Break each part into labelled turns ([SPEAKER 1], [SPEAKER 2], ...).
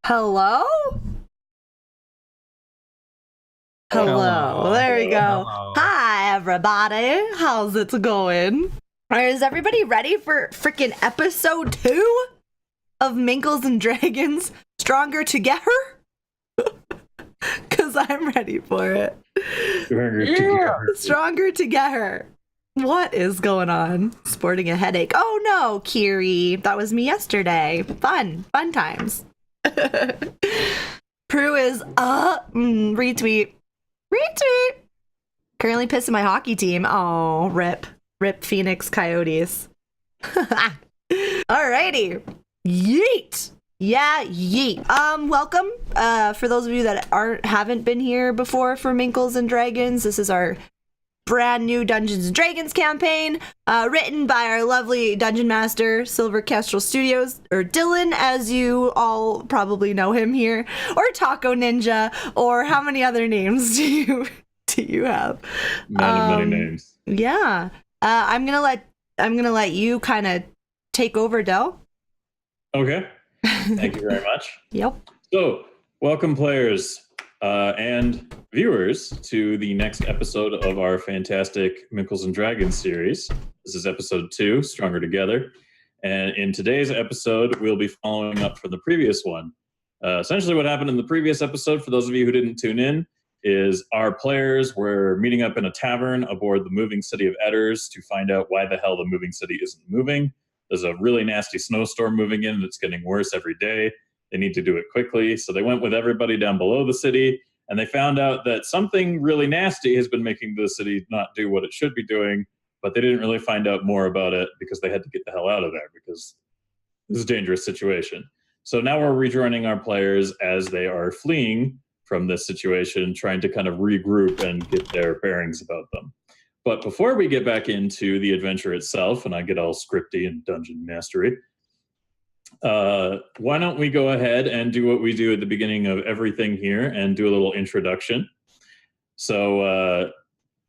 [SPEAKER 1] Hello? Hello.
[SPEAKER 2] Hello.
[SPEAKER 1] There we go.
[SPEAKER 2] Hello.
[SPEAKER 1] Hi, everybody. How's it going? Is everybody ready for freaking episode 2 of Minkles and Dragons Stronger Together? Because I'm ready for it. Stronger Together. What is going on? Sporting a headache. Oh no, Kiri. That was me yesterday. Fun times. Prue is retweet. Currently pissing my hockey team. Oh, rip Phoenix Coyotes. Alrighty. Yeet. Yeah, yeet. Welcome. For those of you that haven't been here before for Minkles and Dragons, this is our brand new Dungeons and Dragons campaign, written by our lovely dungeon master, Silver Kestrel Studios, or Dylan, as you all probably know him here, or Taco Ninja, or how many other names do you have?
[SPEAKER 3] Many names.
[SPEAKER 1] Yeah. I'm gonna let you kind of take over, Del.
[SPEAKER 3] Okay. Thank you very much.
[SPEAKER 1] Yep.
[SPEAKER 3] So, welcome players and viewers to the next episode of our fantastic Minkles and Dragons series. This is episode 2, Stronger Together. And in today's episode, we'll be following up from the previous one. Essentially what happened in the previous episode, for those of you who didn't tune in, is our players were meeting up in a tavern aboard the moving city of Edders to find out why the hell the moving city isn't moving. There's a really nasty snowstorm moving in that's getting worse every day. They need to do it quickly. So they went with everybody down below the city, and they found out that something really nasty has been making the city not do what it should be doing, but they didn't really find out more about it because they had to get the hell out of there because this is a dangerous situation. So now we're rejoining our players as they are fleeing from this situation, trying to kind of regroup and get their bearings about them. But before we get back into the adventure itself, and I get all scripty and dungeon mastery, why don't we go ahead and do what we do at the beginning of everything here and do a little introduction. So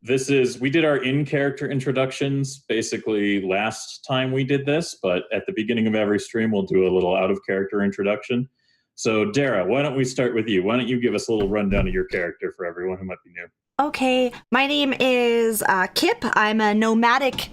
[SPEAKER 3] we did our in-character introductions basically last time we did this, but at the beginning of every stream, we'll do a little out-of-character introduction. So Dara, why don't we start with you? Why don't you give us a little rundown of your character for everyone who might be new?
[SPEAKER 1] Okay, my name is Kip. I'm a nomadic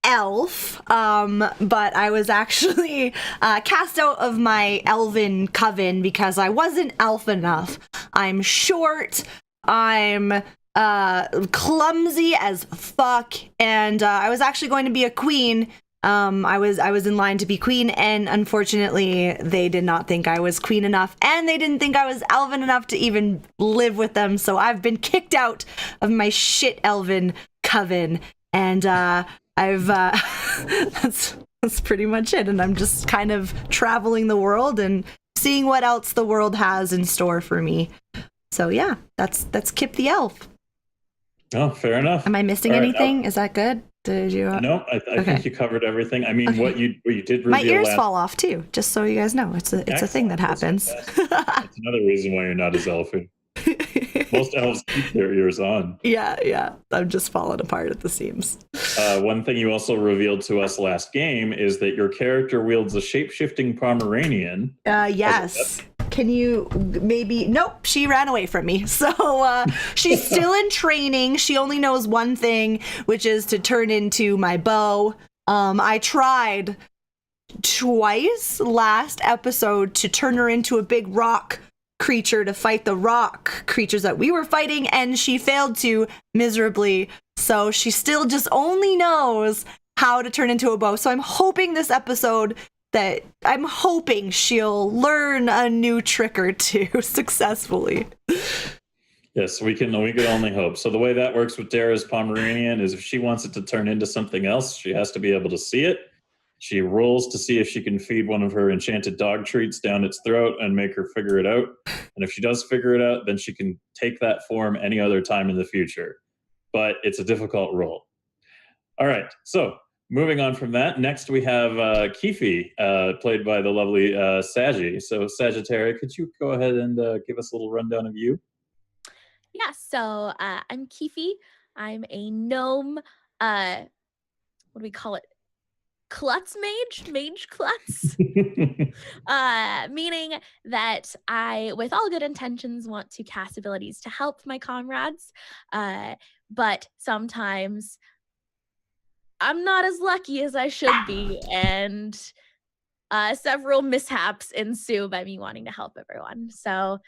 [SPEAKER 1] elf, but I was actually cast out of my elven coven because I wasn't elf enough. I'm short, I'm clumsy as fuck, and I was actually going to be a queen. I was in line to be queen, and unfortunately they did not think I was queen enough, and they didn't think I was elven enough to even live with them, so I've been kicked out of my shit elven coven, and that's pretty much it, and I'm just kind of traveling the world and seeing what else the world has in store for me. So yeah, that's Kip the elf.
[SPEAKER 3] Oh, fair enough.
[SPEAKER 1] Am I missing anything? Is that good? Did you?
[SPEAKER 3] No, I think you covered everything. I mean,
[SPEAKER 1] Okay.
[SPEAKER 3] what you did reveal.
[SPEAKER 1] My ears fall off too, just so you guys know. It's a thing that happens.
[SPEAKER 3] That's another reason why you're not as elfy. Most elves keep their ears on.
[SPEAKER 1] Yeah. I'm just falling apart at the seams.
[SPEAKER 3] One thing you also revealed to us last game is that your character wields a shape-shifting Pomeranian.
[SPEAKER 1] Yes. Can you maybe... Nope, she ran away from me. So she's still in training. She only knows one thing, which is to turn into my bow. I tried twice last episode to turn her into a big rock creature to fight the rock creatures that we were fighting, and she failed to miserably. So she still just only knows how to turn into a bow. So I'm hoping this episode she'll learn a new trick or two successfully.
[SPEAKER 3] Yes, we can only hope. So the way that works with Dara's Pomeranian is if she wants it to turn into something else, she has to be able to see it. She rolls to see if she can feed one of her enchanted dog treats down its throat and make her figure it out. And if she does figure it out, then she can take that form any other time in the future. But it's a difficult roll. All right, so moving on from that, next we have Keefe, played by the lovely Saggy. So Sagittaria, could you go ahead and give us a little rundown of you?
[SPEAKER 4] Yeah, so I'm Keefe. I'm a gnome, what do we call it? klutz mage klutz, meaning that I, with all good intentions, want to cast abilities to help my comrades, but sometimes I'm not as lucky as I should be, and several mishaps ensue by me wanting to help everyone. So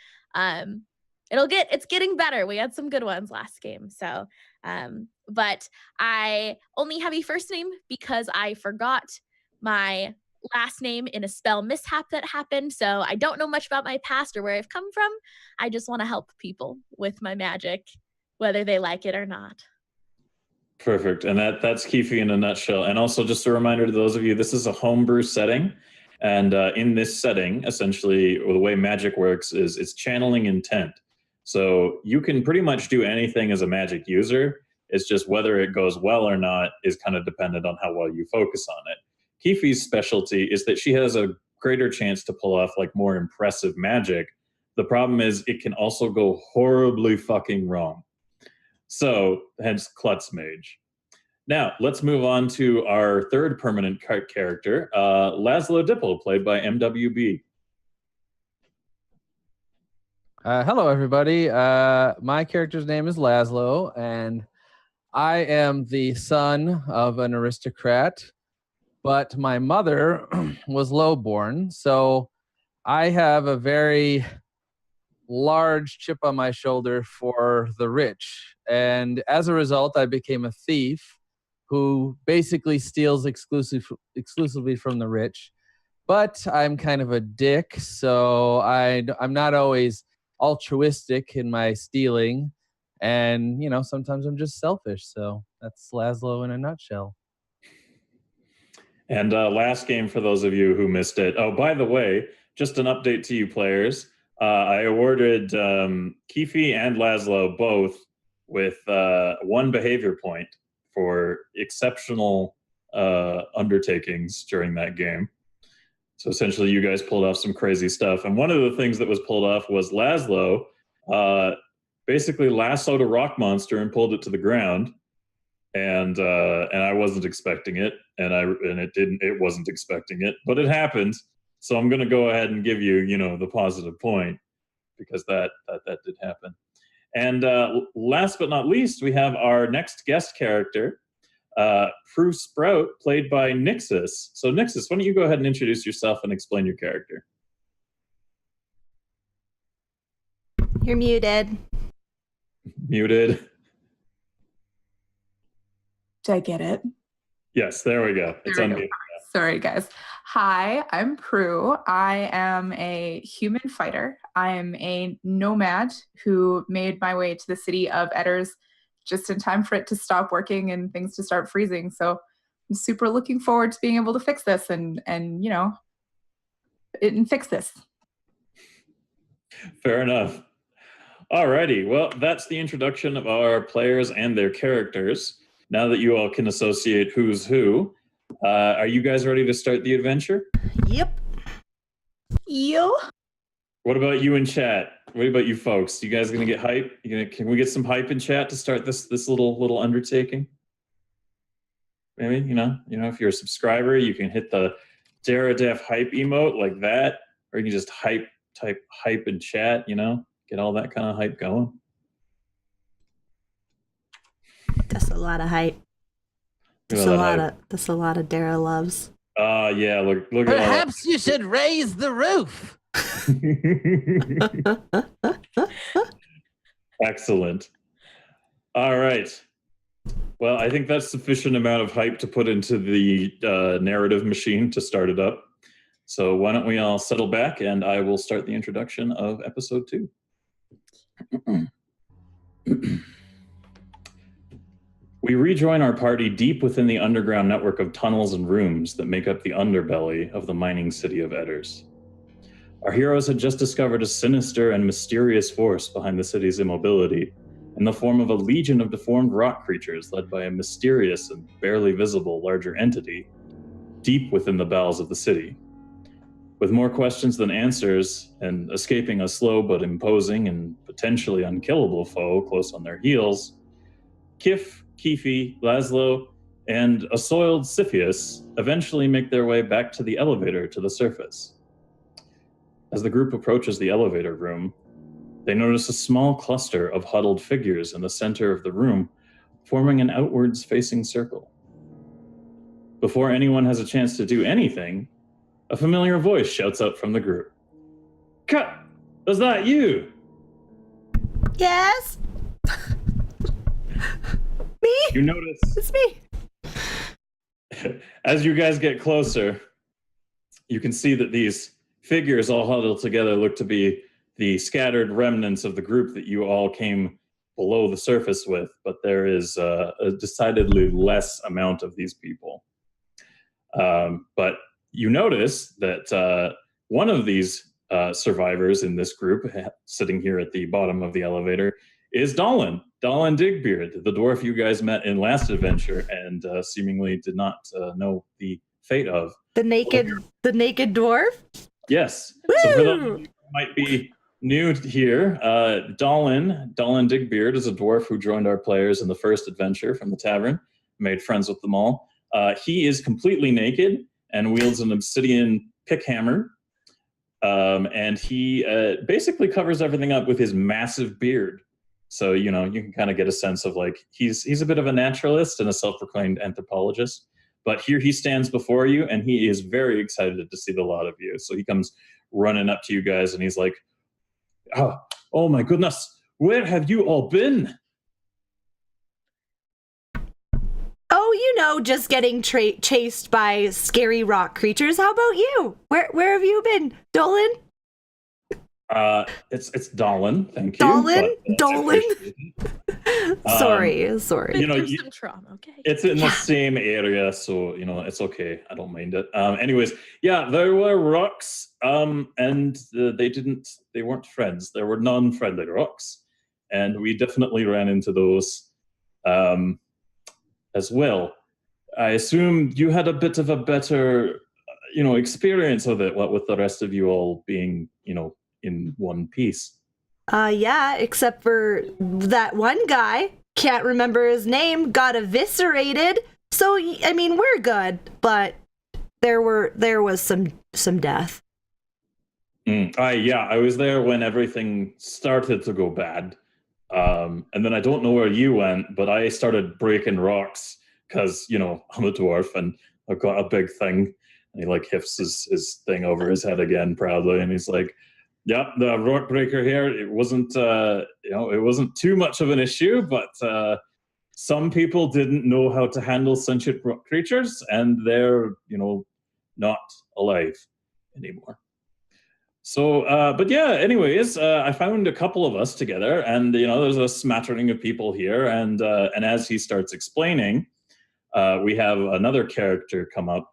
[SPEAKER 4] it's getting better. We had some good ones last game. So but I only have a first name because I forgot my last name in a spell mishap that happened. So I don't know much about my past or where I've come from. I just want to help people with my magic, whether they like it or not.
[SPEAKER 3] Perfect. And that's Keefe in a nutshell. And also just a reminder to those of you, this is a homebrew setting. And in this setting, essentially, the way magic works is it's channeling intent. So you can pretty much do anything as a magic user. It's just whether it goes well or not is kind of dependent on how well you focus on it. Keefe's specialty is that she has a greater chance to pull off like more impressive magic. The problem is it can also go horribly fucking wrong. So, hence Klutz Mage. Now, let's move on to our third permanent character, Laszlo Dipple, played by MWB.
[SPEAKER 2] Hello, everybody. My character's name is Laszlo, and I am the son of an aristocrat, but my mother was lowborn, so I have a very large chip on my shoulder for the rich. And as a result, I became a thief who basically steals exclusively from the rich. But I'm kind of a dick, so I'm not always altruistic in my stealing. And, you know, sometimes I'm just selfish. So that's Laszlo in a nutshell.
[SPEAKER 3] And last game for those of you who missed it. Oh, by the way, just an update to you players. I awarded Keefe and Laszlo both with 1 behavior point for exceptional undertakings during that game. So essentially, you guys pulled off some crazy stuff. And one of the things that was pulled off was Laszlo basically lassoed a rock monster and pulled it to the ground. And I wasn't expecting it, and it wasn't expecting it, but it happened. So I'm going to go ahead and give you, the positive point because that did happen. And last but not least, we have our next guest character, Prue Sprout, played by Nixus. So Nixus, why don't you go ahead and introduce yourself and explain your character?
[SPEAKER 1] You're muted.
[SPEAKER 3] Muted.
[SPEAKER 5] Did I get it?
[SPEAKER 3] Yes, there we go. It's unmuted.
[SPEAKER 5] Sorry, guys. Hi, I'm Prue. I am a human fighter. I am a nomad who made my way to the city of Edders just in time for it to stop working and things to start freezing. So I'm super looking forward to being able to fix this and fix this.
[SPEAKER 3] Fair enough. Alrighty, well, that's the introduction of our players and their characters. Now that you all can associate who's who, are you guys ready to start the adventure?
[SPEAKER 1] Yep.
[SPEAKER 5] You?
[SPEAKER 3] What about you in chat? What about you folks? You guys gonna get hype? Can we get some hype in chat to start this little undertaking? Maybe, if you're a subscriber, you can hit the Daradef hype emote like that, or you can just type hype in chat, get all that kind of hype going.
[SPEAKER 1] That's a lot of hype. That's a lot of Dara loves.
[SPEAKER 3] Yeah, look at
[SPEAKER 2] Perhaps you should raise the roof.
[SPEAKER 3] Excellent. All right. Well, I think that's sufficient amount of hype to put into the narrative machine to start it up. So why don't we all settle back and I will start the introduction of episode 2. We rejoin our party deep within the underground network of tunnels and rooms that make up the underbelly of the mining city of Edders. Our heroes had just discovered a sinister and mysterious force behind the city's immobility, in the form of a legion of deformed rock creatures led by a mysterious and barely visible larger entity, deep within the bowels of the city. With more questions than answers, and escaping a slow but imposing and potentially unkillable foe close on their heels, Keefe, Laszlo, and a soiled Siphius eventually make their way back to the elevator to the surface. As the group approaches the elevator room, they notice a small cluster of huddled figures in the center of the room, forming an outwards-facing circle. Before anyone has a chance to do anything, a familiar voice shouts out from the group. "Cut! Is that you?"
[SPEAKER 1] Yes? Me?
[SPEAKER 3] You notice,
[SPEAKER 1] It's me.
[SPEAKER 3] as you guys get closer, you can see that these figures all huddled together look to be the scattered remnants of the group that you all came below the surface with, but there is a decidedly less amount of these people. But you notice that one of these survivors in this group, sitting here at the bottom of the elevator, is Dolan Digbeard, the dwarf you guys met in last adventure and seemingly did not know the fate of.
[SPEAKER 1] The naked dwarf?
[SPEAKER 3] Yes.
[SPEAKER 1] Woo!
[SPEAKER 3] So for those of you who might be new here, Dolan Digbeard is a dwarf who joined our players in the first adventure from the tavern, made friends with them all. He is completely naked and wields an obsidian pick hammer. And he basically covers everything up with his massive beard. So, you can kind of get a sense of like, he's a bit of a naturalist and a self-proclaimed anthropologist. But here he stands before you, and he is very excited to see the lot of you. So he comes running up to you guys, and he's like, oh my goodness, where have you all been?
[SPEAKER 1] Oh, just getting chased by scary rock creatures. How about you? Where have you been, Dolan?
[SPEAKER 3] It's Dolan, thank you.
[SPEAKER 1] Dolan? Sorry.
[SPEAKER 3] You know,
[SPEAKER 4] some trauma, okay?
[SPEAKER 3] It's in the same area, so it's okay. I don't mind it. Anyways, yeah, there were rocks, and they weren't friends. There were non-friendly rocks, and we definitely ran into those as well. I assume you had a bit of a better, experience of it. What with the rest of you all being, in one piece.
[SPEAKER 1] Yeah, except for that one guy, can't remember his name, got eviscerated. So, I mean, we're good, but there was some death.
[SPEAKER 3] I was there when everything started to go bad. And then I don't know where you went, but I started breaking rocks because, I'm a dwarf and I've got a big thing. And he like hifts his thing over his head again proudly. And he's like, "Yep, the rock breaker here, it wasn't too much of an issue, but some people didn't know how to handle sentient rock creatures, and they're, not alive anymore." So, but yeah, anyways, I found a couple of us together, and, there's a smattering of people here, and as he starts explaining, we have another character come up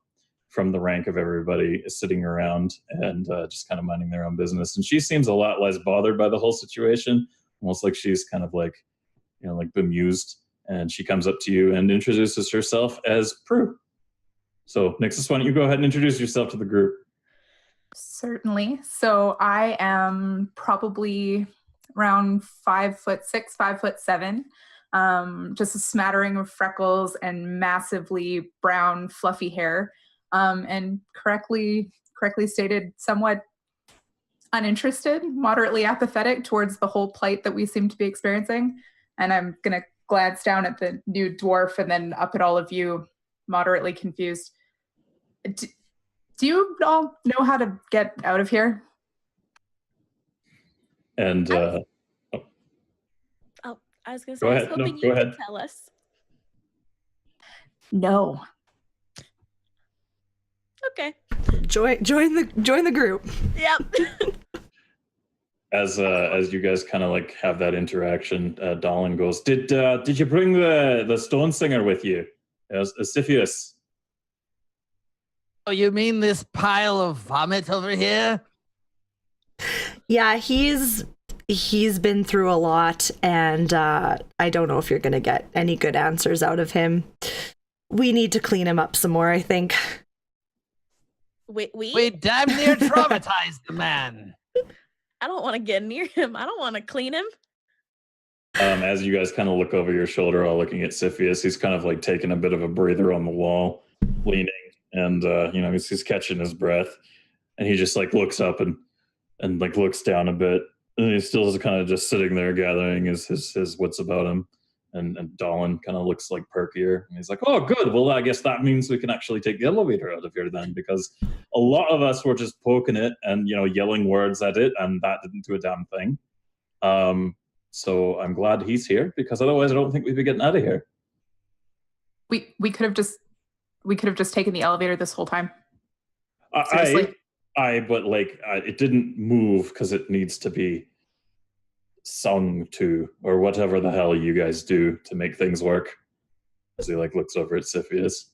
[SPEAKER 3] from the rank of everybody sitting around and just kind of minding their own business. And she seems a lot less bothered by the whole situation, almost like she's kind of like, like bemused. And she comes up to you and introduces herself as Prue. So Nixus, why don't you go ahead and introduce yourself to the group?
[SPEAKER 5] Certainly. So I am probably around 5'6", 5'7", just a smattering of freckles and massively brown, fluffy hair. And correctly stated, somewhat uninterested, moderately apathetic towards the whole plight that we seem to be experiencing. And I'm going to glance down at the new dwarf and then up at all of you, moderately confused. Do you all know how to get out of here?
[SPEAKER 3] And
[SPEAKER 4] I was going to say, I was hoping you could tell us.
[SPEAKER 5] No.
[SPEAKER 4] Okay.
[SPEAKER 1] Join the group.
[SPEAKER 4] Yep.
[SPEAKER 3] As you guys kind of like have that interaction, Dolan goes, Did you bring the stone singer with you? Siphius.
[SPEAKER 6] Oh, you mean this pile of vomit over here?
[SPEAKER 1] Yeah, he's been through a lot, and I don't know if you're gonna get any good answers out of him. We need to clean him up some more, I think.
[SPEAKER 6] We damn near traumatized the man.
[SPEAKER 4] I don't want to get near him. I don't want to clean him.
[SPEAKER 3] As you guys kind of look over your shoulder, all looking at Siphius, he's kind of like taking a bit of a breather on the wall, leaning, and he's catching his breath, and he just like looks up and like looks down a bit, and he's still kind of just sitting there gathering his wits about him. And Dolan kind of looks like perkier, and he's like, "Oh, good. Well, I guess that means we can actually take the elevator out of here then, because a lot of us were just poking it and yelling words at it, and that didn't do a damn thing. So I'm glad he's here, because otherwise I don't think we'd be getting out of here."
[SPEAKER 5] We could have just taken the elevator this whole time. Seriously.
[SPEAKER 3] But it didn't move because it needs to be sung to, or whatever the hell you guys do to make things work. As he like looks over at Siphius.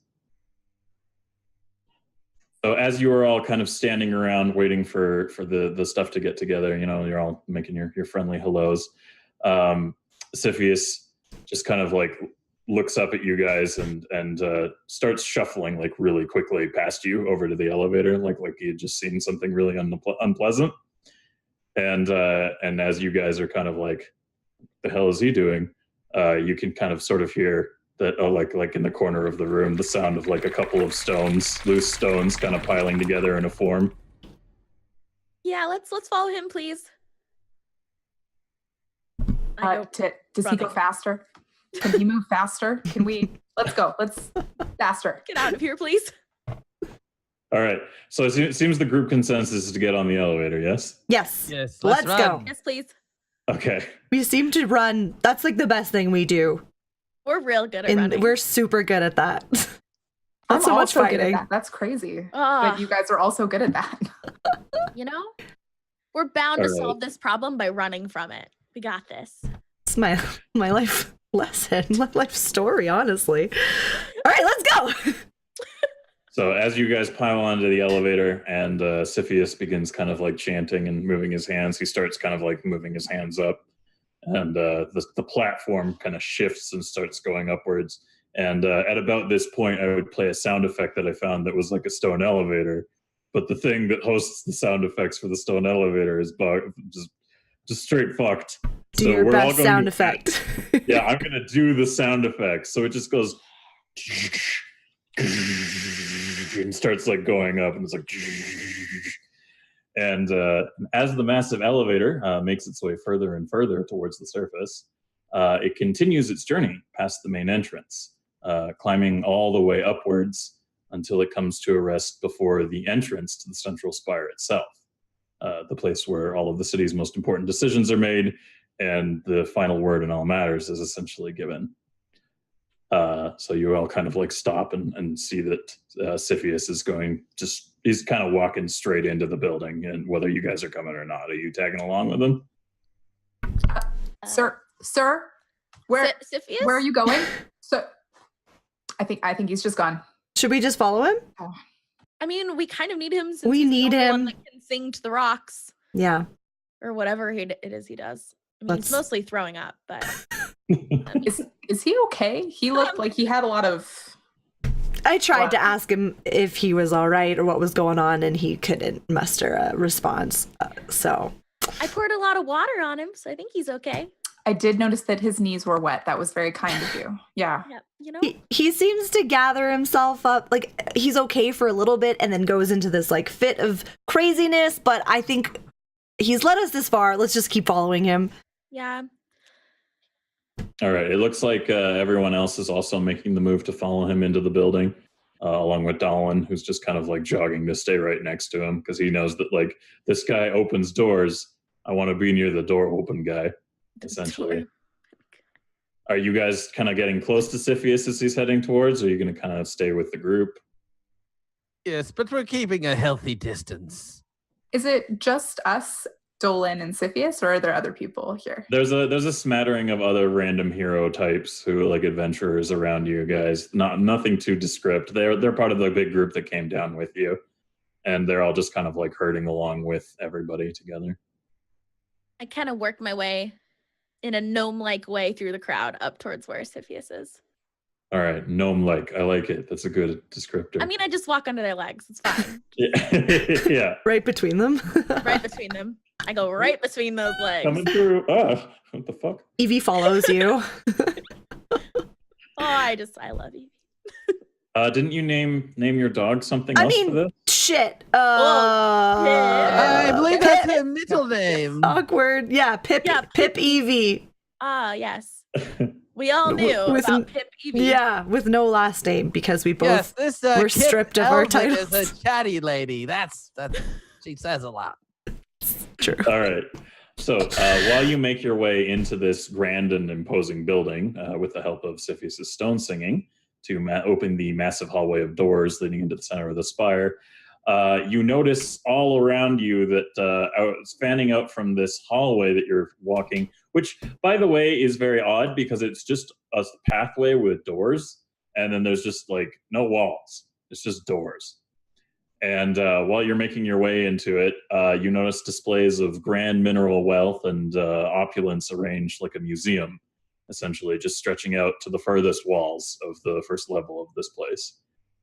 [SPEAKER 3] So as you are all kind of standing around waiting for the stuff to get together, you're all making your friendly hellos. Siphius just kind of like looks up at you guys and starts shuffling like really quickly past you over to the elevator, like he had just seen something really unpleasant. And as you guys are kind of like, the hell is he doing? You can kind of sort of hear that, like in the corner of the room, the sound of like a couple of loose stones kind of piling together in a form.
[SPEAKER 4] Yeah, let's follow him, please.
[SPEAKER 5] Does he go faster? Can he move faster? Let's go. Let's faster.
[SPEAKER 4] Get out of here, please.
[SPEAKER 3] All right. So it seems the group consensus is to get on the elevator, yes?
[SPEAKER 1] Yes.
[SPEAKER 6] Yes,
[SPEAKER 1] Let's
[SPEAKER 6] let's
[SPEAKER 1] go.
[SPEAKER 6] run.
[SPEAKER 4] Yes, please.
[SPEAKER 3] Okay.
[SPEAKER 1] We seem to run. That's like the best thing we do.
[SPEAKER 4] We're real good at
[SPEAKER 1] And
[SPEAKER 4] running.
[SPEAKER 1] we're super good at that.
[SPEAKER 5] I'm
[SPEAKER 1] Not so much
[SPEAKER 5] also good at
[SPEAKER 1] fighting.
[SPEAKER 5] that. That's crazy.
[SPEAKER 4] Ah.
[SPEAKER 5] But you guys are also good at that.
[SPEAKER 4] We're bound to
[SPEAKER 3] All right.
[SPEAKER 4] solve this problem by running from it. We got this.
[SPEAKER 1] It's my life lesson, my life story, honestly. All right, let's go.
[SPEAKER 3] So as you guys pile onto the elevator and Siphius begins kind of like chanting and moving his hands, he starts kind of like moving his hands up, and the platform kind of shifts and starts going upwards. And at about this point, I would play a sound effect that I found that was like a stone elevator. But the thing that hosts the sound effects for the stone elevator is just straight fucked.
[SPEAKER 1] Do
[SPEAKER 3] So
[SPEAKER 1] your
[SPEAKER 3] we're all
[SPEAKER 1] best
[SPEAKER 3] going
[SPEAKER 1] sound
[SPEAKER 3] to-
[SPEAKER 1] effect.
[SPEAKER 3] Yeah, I'm going to do the sound effects. So it just goes and starts like going up, and it's like, and as the massive elevator makes its way further and further towards the surface, it continues its journey past the main entrance, climbing all the way upwards until it comes to a rest before the entrance to the central spire itself, the place where all of the city's most important decisions are made and the final word in all matters is essentially given. So you all kind of like stop and see that Siphius is he's kind of walking straight into the building, and whether you guys are coming or not, are you tagging along with him?
[SPEAKER 5] Sir, where
[SPEAKER 4] Siphius?
[SPEAKER 5] are you going? So I think he's just gone.
[SPEAKER 1] Should we just follow him?
[SPEAKER 4] I mean, we kind of need him. Since
[SPEAKER 1] We
[SPEAKER 4] he's
[SPEAKER 1] need
[SPEAKER 4] the only
[SPEAKER 1] him.
[SPEAKER 4] one that can sing to the rocks
[SPEAKER 1] Yeah.
[SPEAKER 4] or whatever it is he does. I mean, he's
[SPEAKER 1] Let's-
[SPEAKER 4] mostly throwing up, but
[SPEAKER 5] Is he okay? He looked like he had a lot of.
[SPEAKER 1] I tried
[SPEAKER 5] Wow.
[SPEAKER 1] to ask him if he was all right or what was going on, and he couldn't muster a response. So
[SPEAKER 4] I poured a lot of water on him, so I think he's okay.
[SPEAKER 5] I did notice that his knees were wet. That was very kind of you. Yeah.
[SPEAKER 4] Yeah,
[SPEAKER 1] he seems to gather himself up. Like, he's okay for a little bit and then goes into this like fit of craziness. But I think he's led us this far. Let's just keep following him.
[SPEAKER 4] Yeah.
[SPEAKER 3] All right. It looks like everyone else is also making the move to follow him into the building, along with Dolan, who's just kind of like jogging to stay right next to him because he knows that like this guy opens doors. I want to be near the door open guy, essentially. Are you guys kind of getting close to Siphius as he's heading towards, or are you going to kind of stay with the group?
[SPEAKER 6] Yes, but we're keeping a healthy distance.
[SPEAKER 5] Is it just us, Dolan and Siphius, or are there other people here?
[SPEAKER 3] There's a smattering of other random hero types who like adventurers around you guys. Nothing too descript. They're part of the big group that came down with you, and they're all just kind of like herding along with everybody together.
[SPEAKER 4] I kind of work my way in a gnome-like way through the crowd up towards where Siphius is.
[SPEAKER 3] All right, gnome-like. I like it. That's a good descriptor.
[SPEAKER 4] I mean, I just walk under their legs. It's fine.
[SPEAKER 3] yeah.
[SPEAKER 1] Right between them.
[SPEAKER 4] Right between them. I go right between those legs.
[SPEAKER 3] Coming through. Ah, what the fuck?
[SPEAKER 1] Evie follows you.
[SPEAKER 4] Oh, I love you.
[SPEAKER 3] Didn't you name your dog something
[SPEAKER 1] I
[SPEAKER 3] else for
[SPEAKER 1] mean,
[SPEAKER 3] this?
[SPEAKER 1] shit.
[SPEAKER 6] I believe that's her middle name.
[SPEAKER 1] Awkward. Yeah, Pip.
[SPEAKER 4] Yeah,
[SPEAKER 1] Pip Evie.
[SPEAKER 4] Ah, yes. We all knew
[SPEAKER 1] With
[SPEAKER 4] about Pip Evie.
[SPEAKER 1] Yeah, with no last name because we
[SPEAKER 6] Yes,
[SPEAKER 1] both
[SPEAKER 6] this
[SPEAKER 1] were
[SPEAKER 6] Kip
[SPEAKER 1] stripped of our
[SPEAKER 6] Elvin
[SPEAKER 1] titles.
[SPEAKER 6] is a chatty lady. That's she says a lot.
[SPEAKER 1] True.
[SPEAKER 3] All right. So while you make your way into this grand and imposing building with the help of Siphius' stone singing to open the massive hallway of doors leading into the center of the spire, you notice all around you that spanning out from this hallway that you're walking, which, by the way, is very odd because it's just a pathway with doors, and then there's just like no walls. It's just doors. And while you're making your way into it, you notice displays of grand mineral wealth and opulence arranged like a museum, essentially just stretching out to the furthest walls of the first level of this place.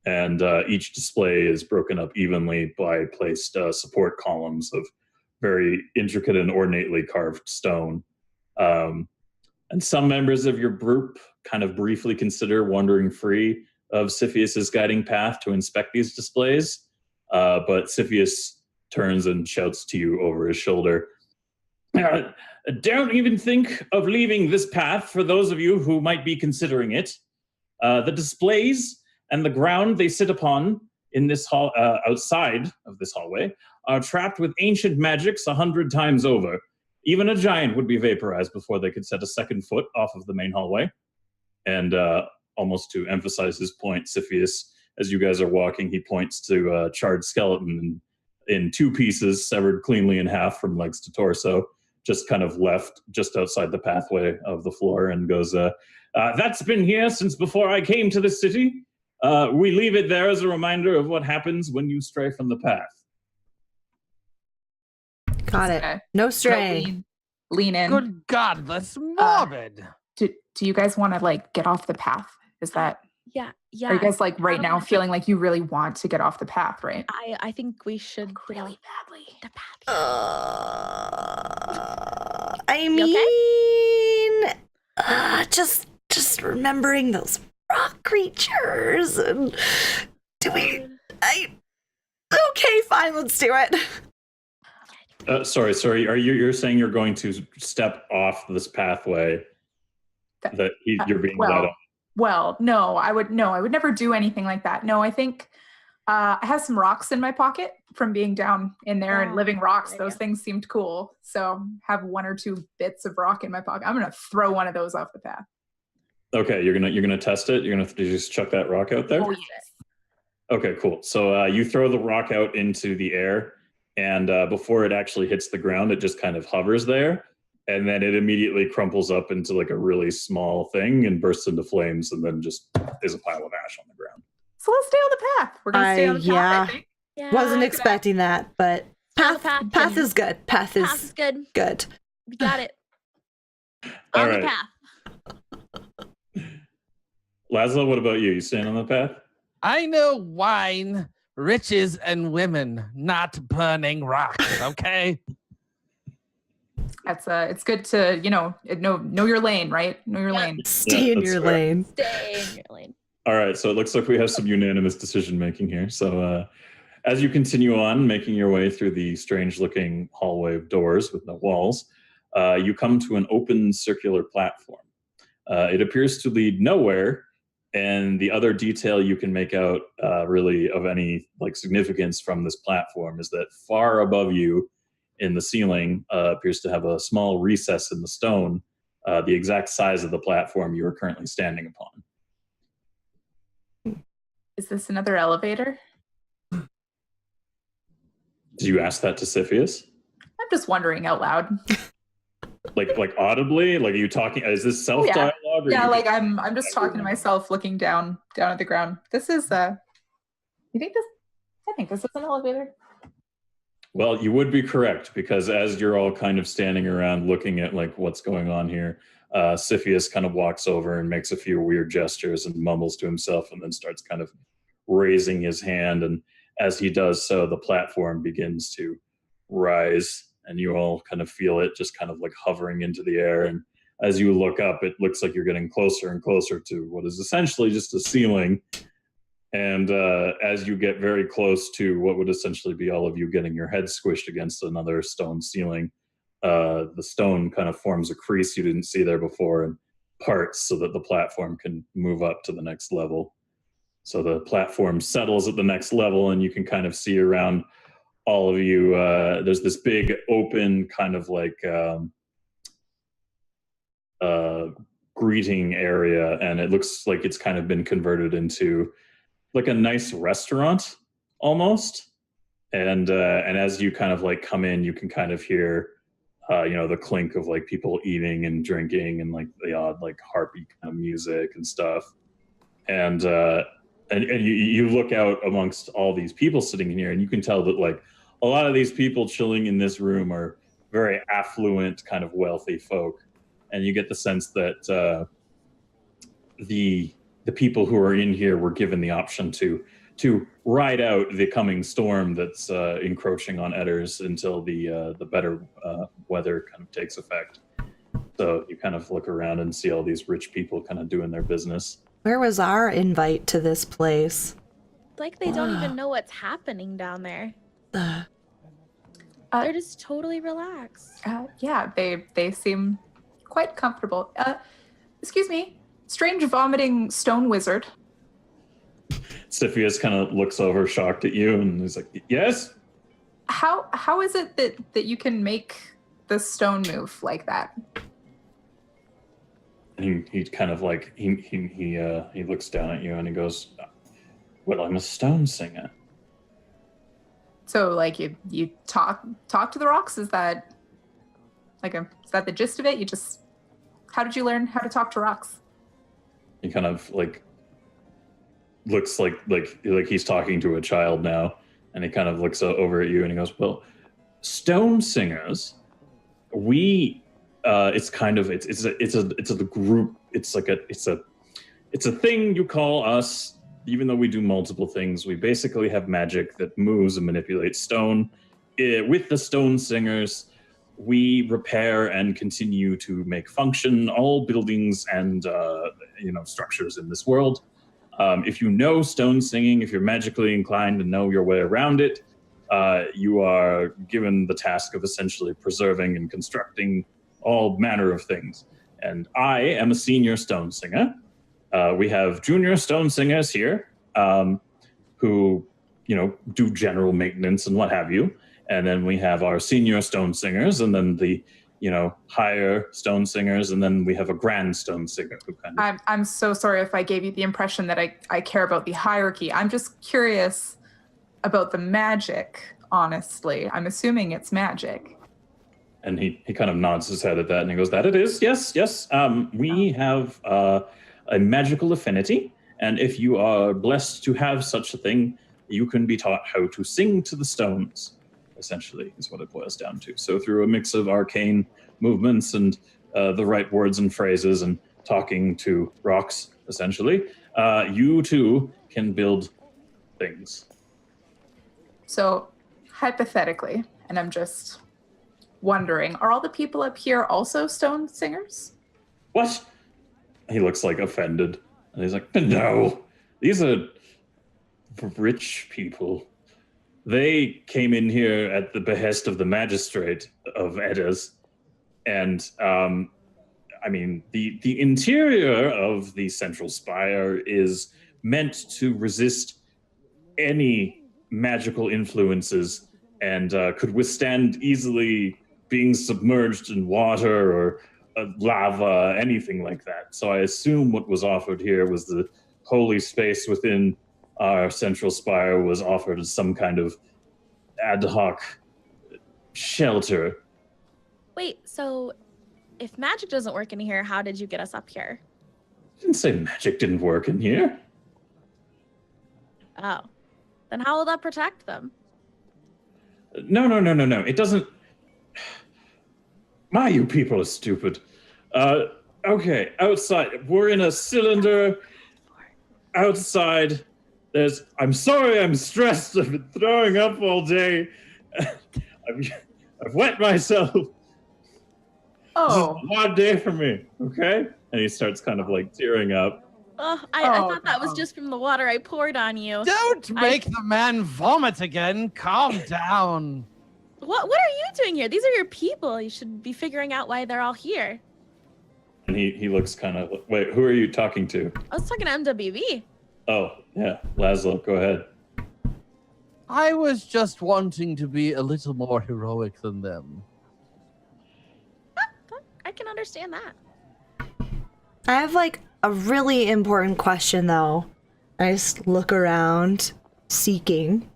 [SPEAKER 3] And each display is broken up evenly by placed support columns of very intricate and ornately carved stone. And some members of your group kind of briefly consider wandering free of Siphius' guiding path to inspect these displays. But Siphius turns and shouts to you over his shoulder, don't even think of leaving this path for those of you who might be considering it. The displays and the ground they sit upon in this hall, outside of this hallway, are trapped with ancient magics 100 times over. Even a giant would be vaporized before they could set a second foot off of the main hallway. And almost to emphasize his point, Siphius, as you guys are walking, he points to a charred skeleton in two pieces, severed cleanly in half from legs to torso, just kind of left just outside the pathway of the floor, and goes, that's been here since before I came to this city. We leave it there as a reminder of what happens when you stray from the path.
[SPEAKER 1] Got it.
[SPEAKER 5] Okay.
[SPEAKER 1] No stray.
[SPEAKER 5] Lean in.
[SPEAKER 6] Good God, that's morbid.
[SPEAKER 5] Do you guys want to like get off the path? Is that?
[SPEAKER 4] Yeah.
[SPEAKER 5] Are you guys like right now feeling like you really want to get off the path, right?
[SPEAKER 4] I think we should
[SPEAKER 5] Like, really badly.
[SPEAKER 4] the path.
[SPEAKER 1] I
[SPEAKER 4] You
[SPEAKER 1] mean, just remembering those rock creatures and okay, fine, let's do it.
[SPEAKER 3] Sorry. You're saying you're going to step off this pathway that you're being led on?
[SPEAKER 5] Well, no, I would never do anything like that. No, I think I have some rocks in my pocket from being down in there and living rocks. Those things seemed cool. So have one or two bits of rock in my pocket. I'm gonna throw one of those off the path.
[SPEAKER 3] Okay, you're gonna test it. You're gonna just chuck that rock out there.
[SPEAKER 5] Oh yes.
[SPEAKER 3] Okay, cool. So you throw the rock out into the air, and before it actually hits the ground, it just kind of hovers there, and then it immediately crumples up into like a really small thing and bursts into flames, and then just is a pile of ash on the ground.
[SPEAKER 5] So let's stay on the path. We're gonna stay on the path.
[SPEAKER 1] yeah.
[SPEAKER 5] I think.
[SPEAKER 4] Yeah.
[SPEAKER 1] Wasn't expecting that, but
[SPEAKER 4] on the
[SPEAKER 1] path
[SPEAKER 4] path
[SPEAKER 1] is good. Path
[SPEAKER 4] Path is
[SPEAKER 1] is
[SPEAKER 4] good.
[SPEAKER 1] good.
[SPEAKER 4] We got it.
[SPEAKER 3] All
[SPEAKER 4] On
[SPEAKER 3] right.
[SPEAKER 4] the path.
[SPEAKER 3] Laszlo, what about you? You staying on the path?
[SPEAKER 6] I know wine, riches, and women, not burning rocks. Okay.
[SPEAKER 5] That's it's good to know your lane, right? Know your
[SPEAKER 4] Yeah.
[SPEAKER 5] lane.
[SPEAKER 1] Stay in
[SPEAKER 3] that's
[SPEAKER 1] your
[SPEAKER 3] fair.
[SPEAKER 1] lane.
[SPEAKER 4] Stay in your lane.
[SPEAKER 3] All right, so it looks like we have some unanimous decision making here. So as you continue on, making your way through the strange-looking hallway of doors with no walls, you come to an open circular platform. It appears to lead nowhere, and the other detail you can make out really of any like significance from this platform is that far above you in the ceiling appears to have a small recess in the stone, the exact size of the platform you are currently standing upon.
[SPEAKER 5] Is this another elevator?
[SPEAKER 3] Did you ask that to Siphius?
[SPEAKER 5] I'm just wondering out loud.
[SPEAKER 3] Like audibly? Like, are you talking? Is this self dialogue?
[SPEAKER 5] Yeah, like I'm just talking to myself, looking down at the ground. This is you think this? I think this is an elevator.
[SPEAKER 3] Well, you would be correct, because as you're all kind of standing around looking at like what's going on here, Siphius kind of walks over and makes a few weird gestures and mumbles to himself, and then starts kind of raising his hand. And as he does so, the platform begins to rise and you all kind of feel it just kind of like hovering into the air. And as you look up, it looks like you're getting closer and closer to what is essentially just a ceiling. And as you get very close to what would essentially be all of you getting your head squished against another stone ceiling, the stone kind of forms a crease you didn't see there before and parts so that the platform can move up to the next level. So the platform settles at the next level, and you can kind of see around all of you. There's this big open kind of like greeting area, and it looks like it's kind of been converted into like a nice restaurant almost. And as you kind of like come in, you can kind of hear the clink of like people eating and drinking and like the odd like harpy kind of music and stuff. And you look out amongst all these people sitting in here, and you can tell that like a lot of these people chilling in this room are very affluent, kind of wealthy folk. And you get the sense that the people who are in here were given the option to ride out the coming storm that's encroaching on Edders until the better weather kind of takes effect. So you kind of look around and see all these rich people kind of doing their business.
[SPEAKER 1] Where was our invite to this place?
[SPEAKER 4] Like they don't even know what's happening down there. They're just totally relaxed.
[SPEAKER 5] Yeah, they seem quite comfortable. Excuse me, strange vomiting stone wizard.
[SPEAKER 3] Siphius kind of looks over, shocked at you, and he's like, "Yes."
[SPEAKER 5] How is it that you can make the stone move like that?
[SPEAKER 3] And he kind of like he looks down at you and he goes, "Well, I'm a stone singer."
[SPEAKER 5] So like you talk to the rocks? Is that the gist of it? How did you learn how to talk to rocks?
[SPEAKER 3] He kind of like looks like he's talking to a child now, and he kind of looks over at you and he goes, "Well, stone singers, it's a group. It's a thing you call us. Even though we do multiple things, we basically have magic that moves and manipulates stone. With the stone singers, we repair and continue to make function all buildings and structures in this world. If you know stone singing, if you're magically inclined to know your way around it, you are given the task of essentially preserving and constructing all manner of things. And I am a senior stone singer. We have junior stone singers here who, do general maintenance and what have you. And then we have our senior stone singers, and then the, higher stone singers, and then we have a grand stone singer who kind of...
[SPEAKER 5] I'm so sorry if I gave you the impression that I care about the hierarchy. I'm just curious about the magic, honestly. I'm assuming it's magic.
[SPEAKER 3] And he kind of nods his head at that, and he goes, "That it is, yes. We have a magical affinity, and if you are blessed to have such a thing, you can be taught how to sing to the stones." Essentially, is what it boils down to. So through a mix of arcane movements and the right words and phrases and talking to rocks, essentially, you too can build things.
[SPEAKER 5] So hypothetically, and I'm just wondering, are all the people up here also stone singers?
[SPEAKER 3] What? He looks like offended, and he's like, "No, these are rich people. They came in here at the behest of the magistrate of Edders, and the interior of the central spire is meant to resist any magical influences and could withstand easily being submerged in water or lava, anything like that. So I assume what was offered here was the holy space within our central spire was offered as some kind of ad hoc shelter."
[SPEAKER 4] Wait, so if magic doesn't work in here, how did you get us up here?
[SPEAKER 3] I didn't say magic didn't work in here.
[SPEAKER 4] Oh. Then how will that protect them?
[SPEAKER 3] No. It doesn't. You people are stupid. Okay, outside. We're in a cylinder. Outside, I'm sorry I'm stressed. I've been throwing up all day. I've wet myself.
[SPEAKER 5] Oh,
[SPEAKER 3] This is a hard day for me, okay? And he starts kind of like tearing up.
[SPEAKER 4] Oh, I
[SPEAKER 5] Oh,
[SPEAKER 4] thought that was
[SPEAKER 5] no.
[SPEAKER 4] just from the water I poured on you.
[SPEAKER 6] Don't make the man vomit again. Calm down.
[SPEAKER 4] What are you doing here? These are your people. You should be figuring out why they're all here.
[SPEAKER 3] And he looks kind of, wait, who are you talking to?
[SPEAKER 4] I was talking to MWB.
[SPEAKER 3] Oh, yeah, Laszlo, go ahead.
[SPEAKER 6] I was just wanting to be a little more heroic than them.
[SPEAKER 4] I can understand that.
[SPEAKER 1] I have like a really important question though. I just look around, seeking.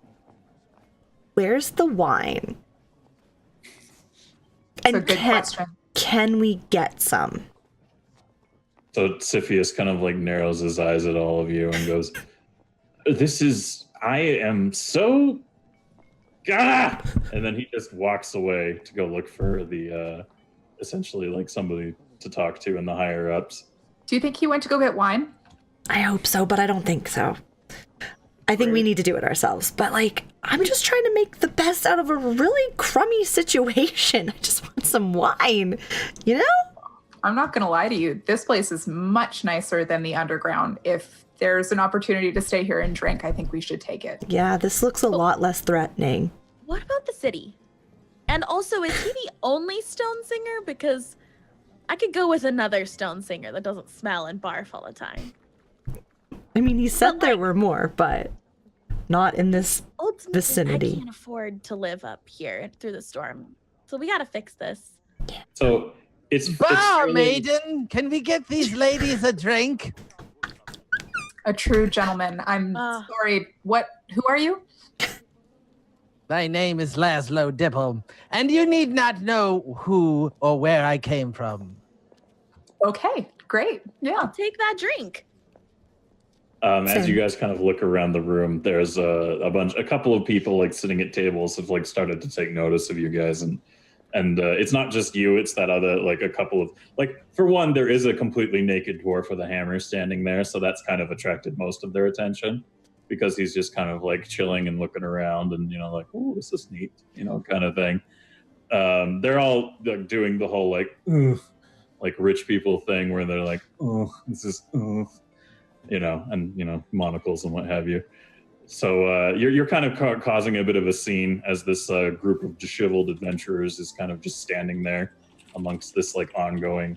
[SPEAKER 1] Where's the wine?
[SPEAKER 5] it's a good question.
[SPEAKER 1] Can we get some?
[SPEAKER 3] So Siphius kind of like narrows his eyes at all of you and goes, I am so... Ah! And then he just walks away to go look for the, essentially like somebody to talk to in the higher ups.
[SPEAKER 5] Do you think he went to go get wine?
[SPEAKER 1] I hope so, but I don't think so. I think we need to do it ourselves. But like, I'm just trying to make the best out of a really crummy situation. I just want some wine, you know?
[SPEAKER 5] I'm not going to lie to you. This place is much nicer than the underground. If there's an opportunity to stay here and drink, I think we should take it.
[SPEAKER 1] Yeah, this looks a lot less threatening.
[SPEAKER 4] What about the city? And also, is he the only stone singer? Because I could go with another stone singer that doesn't smell and barf all the time.
[SPEAKER 1] I mean, he said
[SPEAKER 4] But,
[SPEAKER 1] there
[SPEAKER 4] like-
[SPEAKER 1] were more, but not in this
[SPEAKER 4] Ultimately,
[SPEAKER 1] vicinity.
[SPEAKER 4] I can't afford to live up here through the storm. So we gotta fix this.
[SPEAKER 3] So it's
[SPEAKER 6] Bar
[SPEAKER 3] really-
[SPEAKER 6] maiden, can we get these ladies a drink?
[SPEAKER 5] A true gentleman. I'm sorry. Who are you?
[SPEAKER 6] My name is Laszlo Dibble, and you need not know who or where I came from.
[SPEAKER 5] Okay, great. Yeah.
[SPEAKER 4] I'll take that drink.
[SPEAKER 3] As you guys kind of look around the room, there's a couple of people like sitting at tables have like started to take notice of you guys, and it's not just you, it's that other like a couple of like, for one, there is a completely naked dwarf with a hammer standing there, so that's kind of attracted most of their attention because he's just kind of like chilling and looking around and like, oh, this is neat, kind of thing. They're all like doing the whole like, ugh, like rich people thing where they're like, oh, this is ugh. And monocles and what have you. So you're kind of causing a bit of a scene as this group of disheveled adventurers is kind of just standing there amongst this like ongoing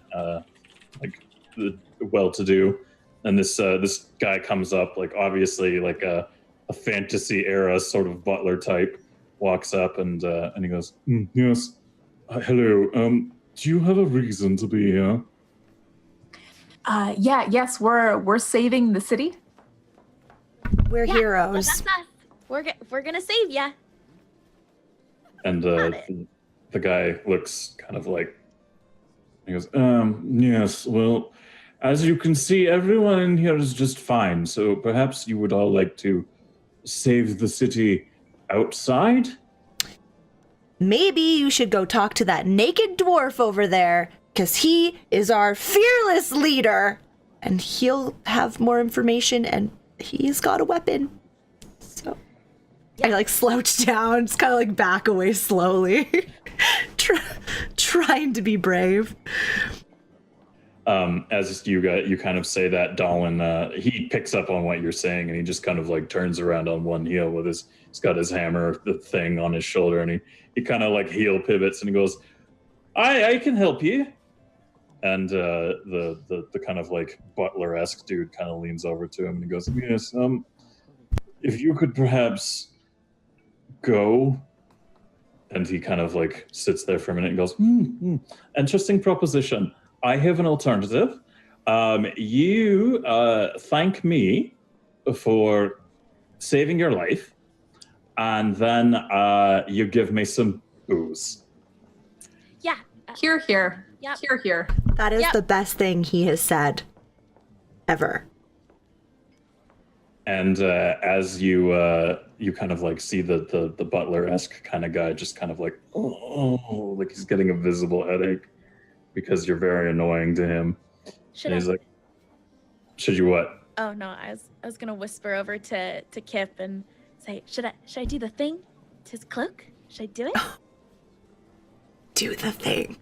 [SPEAKER 3] well-to-do, and this guy comes up, like obviously like a fantasy era sort of butler type, walks up and he goes, yes, hello. Do you have a reason to be here?
[SPEAKER 5] Yes, we're saving the city.
[SPEAKER 1] We're
[SPEAKER 4] Yeah,
[SPEAKER 1] heroes.
[SPEAKER 4] That's us. We're gonna save ya.
[SPEAKER 3] And
[SPEAKER 4] Got it.
[SPEAKER 3] the guy looks kind of like, he goes, yes, well, as you can see, everyone in here is just fine. So perhaps you would all like to save the city outside?
[SPEAKER 1] Maybe you should go talk to that naked dwarf over there, because he is our fearless leader, and he'll have more information, and he's got a weapon. So I like slouch down, just kind of like back away slowly, trying to be brave.
[SPEAKER 3] As you kind of say that, Dalwin, he picks up on what you're saying, and he just kind of like turns around on one heel with he's got his hammer, the thing on his shoulder, and he kind of like heel pivots and he goes, I can help you. And the kind of like butler-esque dude kind of leans over to him and he goes, yes, if you could perhaps go. And he kind of like sits there for a minute and goes, interesting proposition. I have an alternative. You thank me for saving your life, and then you give me some booze.
[SPEAKER 4] Yeah.
[SPEAKER 5] Here.
[SPEAKER 4] Yep.
[SPEAKER 5] Here.
[SPEAKER 1] That is
[SPEAKER 4] Yep.
[SPEAKER 1] the best thing he has said ever.
[SPEAKER 3] And as you kind of like see the butler-esque kind of guy just kind of like, oh, like he's getting a visible headache because you're very annoying to him.
[SPEAKER 4] Should
[SPEAKER 3] And
[SPEAKER 4] I?
[SPEAKER 3] he's like, should you what?
[SPEAKER 4] Oh no, I was gonna whisper over to Kip and say, should I do the thing to his cloak? Should I do it?
[SPEAKER 1] Do the thing.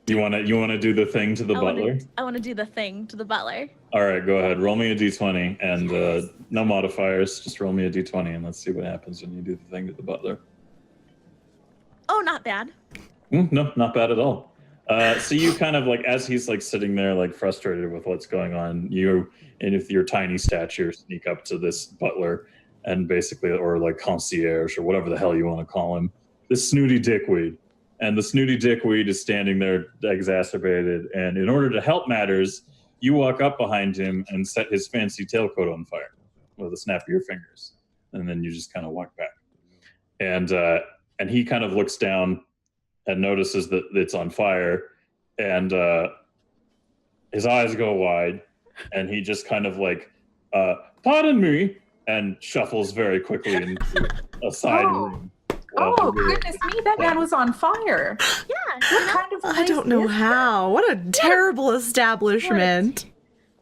[SPEAKER 3] You wanna do the thing to the butler?
[SPEAKER 4] I want to do the thing to the butler.
[SPEAKER 3] All right, go ahead. Roll me a d20 and no modifiers. Just roll me a d20 and let's see what happens when you do the thing to the butler.
[SPEAKER 4] Oh, not bad.
[SPEAKER 3] No, not bad at all. So you kind of like, as he's like sitting there, like frustrated with what's going on, you, and with your tiny stature, sneak up to this butler and basically, or like concierge or whatever the hell you want to call him, this snooty dickweed. And the snooty dickweed is standing there exacerbated. And in order to help matters, you walk up behind him and set his fancy tailcoat on fire with a snap of your fingers. And then you just kind of walk back. And he kind of looks down and notices that it's on fire. And his eyes go wide. And he just kind of like, pardon me, and shuffles very quickly into a side room.
[SPEAKER 5] Oh, goodness me, that man was on fire.
[SPEAKER 4] Yeah.
[SPEAKER 5] What kind of
[SPEAKER 1] I
[SPEAKER 5] place
[SPEAKER 1] don't know
[SPEAKER 5] is
[SPEAKER 1] how. What a terrible establishment.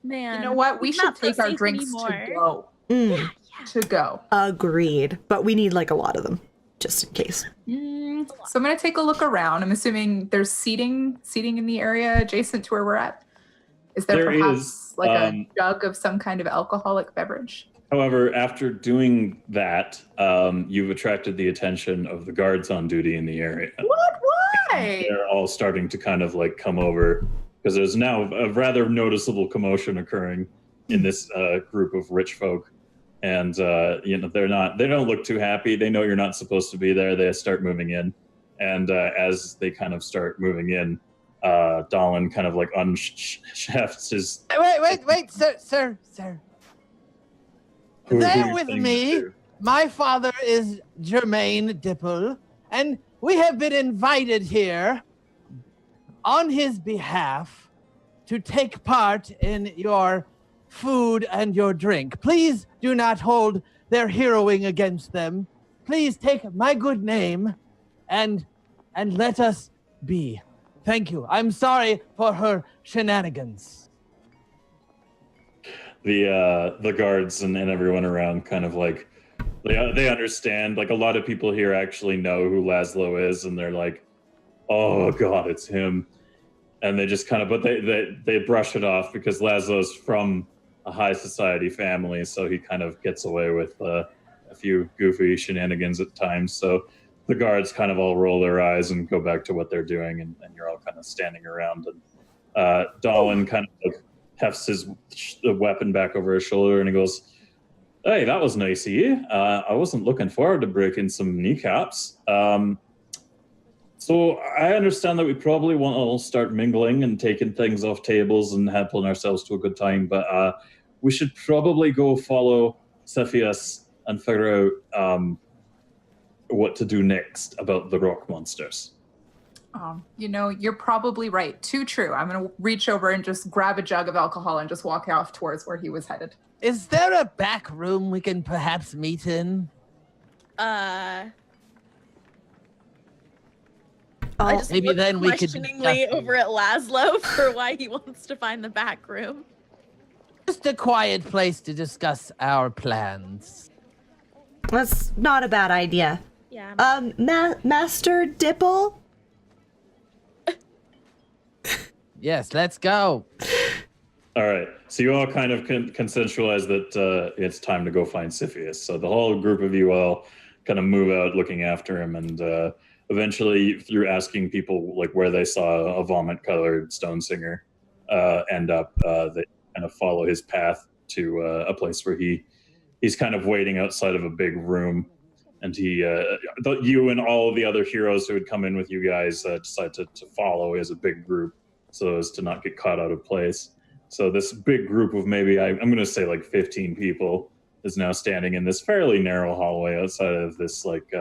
[SPEAKER 4] Man.
[SPEAKER 5] You know what? We
[SPEAKER 4] it's
[SPEAKER 5] should
[SPEAKER 4] not so
[SPEAKER 5] take our
[SPEAKER 4] safe
[SPEAKER 5] drinks
[SPEAKER 4] anymore.
[SPEAKER 5] to go.
[SPEAKER 1] Mm,
[SPEAKER 5] To go.
[SPEAKER 1] agreed. But we need like a lot of them, just in case.
[SPEAKER 5] So I'm going to take a look around. I'm assuming there's seating in the area adjacent to where we're at. Is there perhaps like a jug of some kind of alcoholic beverage?
[SPEAKER 3] However, after doing that, you've attracted the attention of the guards on duty in the area.
[SPEAKER 5] What? Why?
[SPEAKER 3] They're all starting to kind of like come over because there's now a rather noticeable commotion occurring in this group of rich folk. And you know, they don't look too happy. They know you're not supposed to be there. They start moving in. And as they kind of start moving in, Dolan kind of like unshafts his...
[SPEAKER 6] Wait, sir. There with me, my father is Jermaine Dipple, and we have been invited here on his behalf to take part in your food and your drink. Please do not hold their heroing against them. Please take my good name and let us be. Thank you. I'm sorry for her shenanigans.
[SPEAKER 3] The guards and everyone around kind of like they understand. Like a lot of people here actually know who Laszlo is, and they're like, "Oh God, it's him," and they just kind of, but they brush it off because Laszlo's from a high society family, so he kind of gets away with a few goofy shenanigans at times. So the guards kind of all roll their eyes and go back to what they're doing, and you're all kind of standing around. And Dolan kind of like hefts his weapon back over his shoulder and he goes, "Hey, that was nice of you. I wasn't looking forward to breaking some kneecaps. So I understand that we probably want to all start mingling and taking things off tables and helping ourselves to a good time, but we should probably go follow Cepheus and figure out what to do next about the rock monsters."
[SPEAKER 5] You know, you're probably right. Too true. I'm going to reach over and just grab a jug of alcohol and just walk off towards where he was headed.
[SPEAKER 6] Is there a back room we can perhaps meet in?
[SPEAKER 4] I
[SPEAKER 1] Oh,
[SPEAKER 4] just
[SPEAKER 6] maybe
[SPEAKER 4] look
[SPEAKER 6] then we could
[SPEAKER 4] questioningly
[SPEAKER 6] discuss
[SPEAKER 4] over at Laszlo for why he wants to find the back room.
[SPEAKER 6] Just a quiet place to discuss our plans.
[SPEAKER 1] that's not a bad idea.
[SPEAKER 4] Yeah.
[SPEAKER 1] Master Dipple?
[SPEAKER 6] Yes, let's go.
[SPEAKER 3] All right. So you all kind of consensualize that it's time to go find Cepheus. So the whole group of you all kind of move out looking after him. And eventually, through asking people like where they saw a vomit-colored stone singer end up, they kind of follow his path to a place where he's kind of waiting outside of a big room. And you and all of the other heroes who had come in with you guys decide to follow as a big group so as to not get caught out of place. So this big group of maybe, I'm going to say like 15 people is now standing in this fairly narrow hallway outside of this like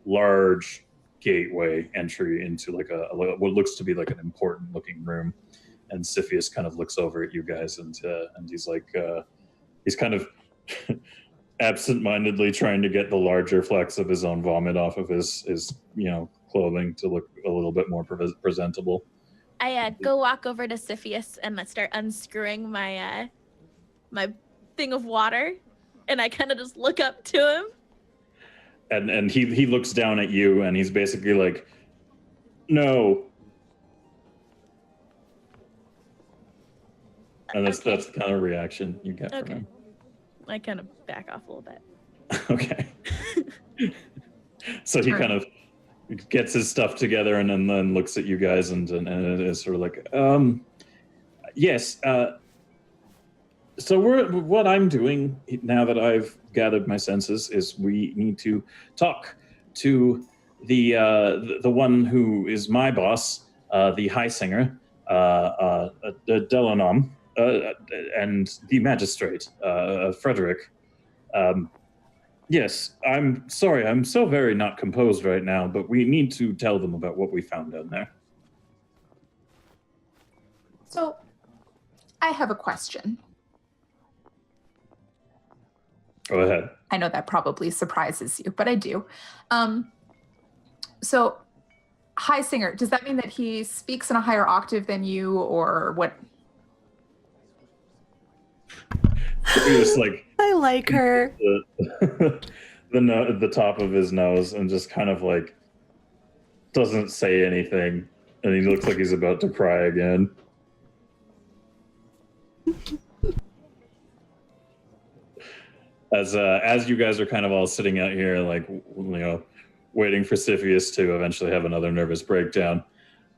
[SPEAKER 3] large gateway entry into like what looks to be like an important looking room. And Cepheus kind of looks over at you guys and he's like, he's kind of absent-mindedly trying to get the larger flecks of his own vomit off of his clothing to look a little bit more presentable.
[SPEAKER 4] I go walk over to Cepheus and I start unscrewing my my thing of water, and I kind of just look up to him.
[SPEAKER 3] And he looks down at you, and he's basically like, No. And that's
[SPEAKER 4] Okay.
[SPEAKER 3] the kind of reaction you get from
[SPEAKER 4] Okay.
[SPEAKER 3] him.
[SPEAKER 4] I kind of back off a little bit.
[SPEAKER 3] Okay. So he kind of gets his stuff together and then looks at you guys and is sort of like, yes. So what I'm doing now that I've gathered my senses is we need to talk to the one who is my boss, the High Singer, Delanom, and the magistrate, Frederick. Yes, I'm sorry. I'm so very not composed right now, but we need to tell them about what we found down there.
[SPEAKER 5] So, I have a question.
[SPEAKER 3] Go ahead.
[SPEAKER 5] I know that probably surprises you, but I do. So, high singer, does that mean that he speaks in a higher octave than you, or what?
[SPEAKER 3] Just like
[SPEAKER 1] I like her.
[SPEAKER 3] the top of his nose and just kind of like doesn't say anything, and he looks like he's about to cry again. As you guys are kind of all sitting out here, like, you know, waiting for Siphius to eventually have another nervous breakdown,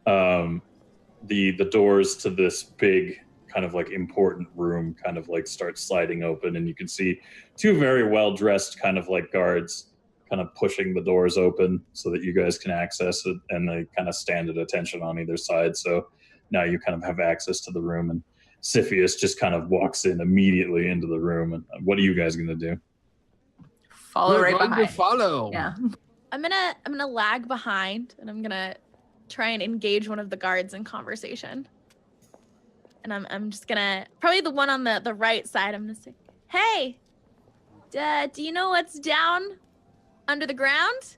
[SPEAKER 3] the doors to this big kind of like important room kind of like start sliding open, and you can see two very well dressed kind of like guards kind of pushing the doors open so that you guys can access it, and they kind of stand at attention on either side. So now you kind of have access to the room, and Siphius just kind of walks in immediately into the room. And what are you guys gonna do?
[SPEAKER 5] Follow
[SPEAKER 6] We're
[SPEAKER 5] right
[SPEAKER 6] going
[SPEAKER 5] behind.
[SPEAKER 6] to follow.
[SPEAKER 5] Yeah.
[SPEAKER 4] I'm gonna lag behind, and I'm gonna try and engage one of the guards in conversation. And I'm just gonna, probably the one on the right side, I'm gonna say, hey, do you know what's down under the ground?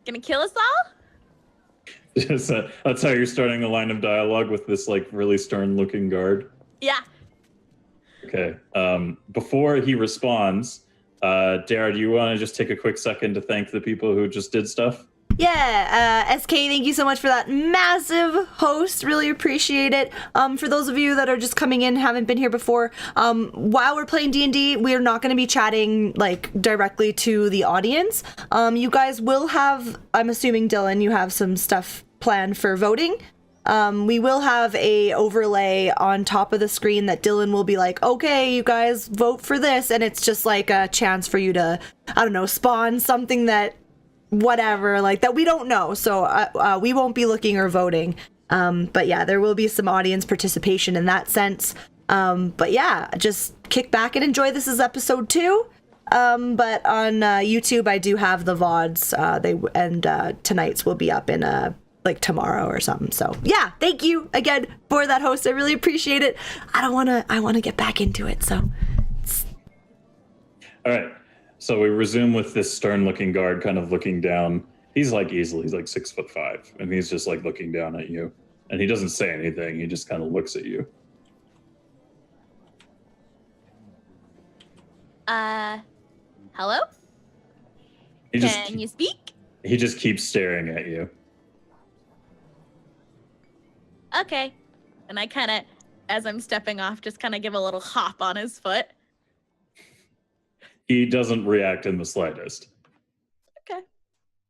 [SPEAKER 4] Gonna kill us all?
[SPEAKER 3] That's how you're starting a line of dialogue with this like really stern looking guard.
[SPEAKER 4] Yeah.
[SPEAKER 3] Okay. Before he responds, Dara, do you want to just take a quick second to thank the people who just did stuff?
[SPEAKER 1] Yeah, SK, thank you so much for that massive host. Really appreciate it. For those of you that are just coming in, haven't been here before, while we're playing D&D, we're not going to be chatting like directly to the audience. You guys will have, I'm assuming, Dylan, you have some stuff planned for voting. We will have a overlay on top of the screen that Dylan will be like, okay, you guys vote for this. And it's just like a chance for you to, I don't know, spawn something that whatever, like that we don't know. So we won't be looking or voting. But yeah, there will be some audience participation in that sense. But yeah, just kick back and enjoy. This is episode 2. But on YouTube, I do have the VODs. Tonight's will be up in like tomorrow or something. So yeah, thank you again for that host. I really appreciate it. I want to get back into it. So.
[SPEAKER 3] All right. So we resume with this stern-looking guard kind of looking down. He's like 6'5", and he's just like looking down at you. And he doesn't say anything. He just kind of looks at you.
[SPEAKER 4] Hello? Can you speak?
[SPEAKER 3] He just keeps staring at you.
[SPEAKER 4] Okay. And I kind of, as I'm stepping off, just kind of give a little hop on his foot.
[SPEAKER 3] He doesn't react in the slightest.
[SPEAKER 4] Okay.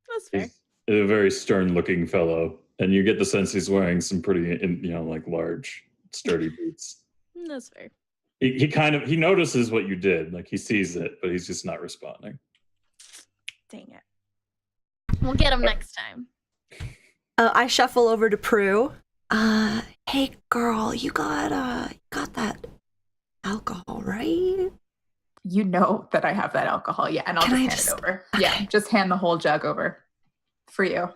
[SPEAKER 4] That's fair.
[SPEAKER 3] He's a very stern-looking fellow, and you get the sense he's wearing some pretty, like large, sturdy boots.
[SPEAKER 4] That's fair.
[SPEAKER 3] He notices what you did, like he sees it, but he's just not responding.
[SPEAKER 4] Dang it. We'll get him next time.
[SPEAKER 1] I shuffle over to Prue. Hey girl, you got that alcohol, right?
[SPEAKER 5] You know that I have that alcohol, yeah, and I'll hand it over. Okay. Yeah, just hand the whole jug over for you.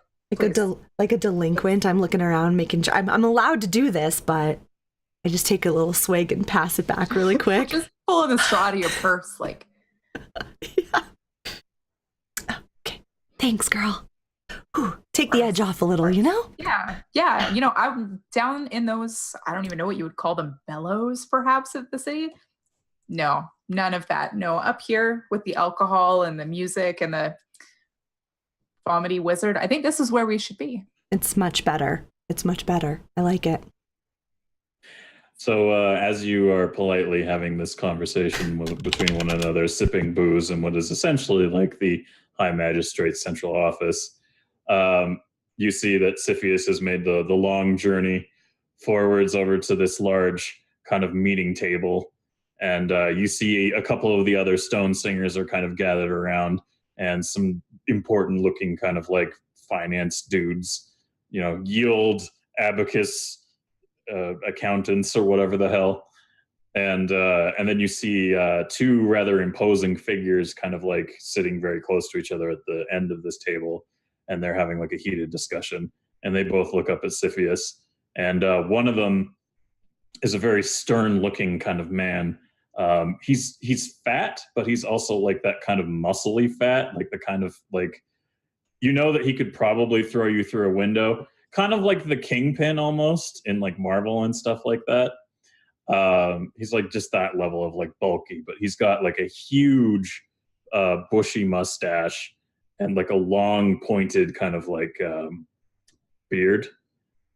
[SPEAKER 1] Like a delinquent, I'm looking around, making sure I'm allowed to do this, but I just take a little swig and pass it back really quick.
[SPEAKER 5] Just pulling the straw to your purse, like.
[SPEAKER 1] Yeah. Okay, thanks, girl. Whew, take the edge off a little, you know?
[SPEAKER 5] Yeah. You know, I'm down in those, I don't even know what you would call them, bellows, perhaps, of the city. No, none of that. No, up here with the alcohol and the music and the vomity wizard, I think this is where we should be.
[SPEAKER 1] It's much better. It's much better. I like it.
[SPEAKER 3] So as you are politely having this conversation between one another, sipping booze in what is essentially like the High Magistrate's central office, you see that Siphius has made the long journey forwards over to this large kind of meeting table. And you see a couple of the other stone singers are kind of gathered around, and some important looking kind of like finance dudes, yield abacus accountants or whatever the hell. And then you see two rather imposing figures kind of like sitting very close to each other at the end of this table, and they're having like a heated discussion. And they both look up at Siphius, and one of them is a very stern-looking kind of man. He's fat, but he's also like that kind of muscly fat, like the kind of like, that he could probably throw you through a window, kind of like the Kingpin almost in like Marvel and stuff like that. He's like just that level of like bulky, but he's got like a huge bushy mustache and like a long pointed kind of like beard.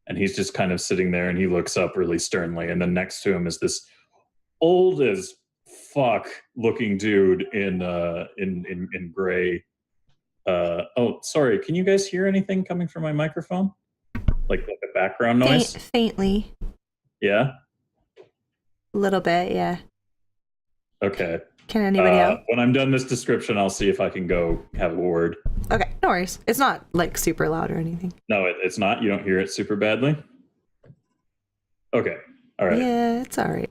[SPEAKER 3] And he's just kind of sitting there, and he looks up really sternly. And then next to him is this old as fuck looking dude in gray. Oh, sorry. Can you guys hear anything coming from my microphone? Like a background noise?
[SPEAKER 1] Faintly.
[SPEAKER 3] Yeah?
[SPEAKER 1] A little bit, yeah.
[SPEAKER 3] Okay.
[SPEAKER 1] Can anybody else?
[SPEAKER 3] When I'm done this description, I'll see if I can go have a word.
[SPEAKER 1] Okay, no worries. It's not like super loud or anything.
[SPEAKER 3] No, it's not. You don't hear it super badly? Okay. All right.
[SPEAKER 1] Yeah, it's all right.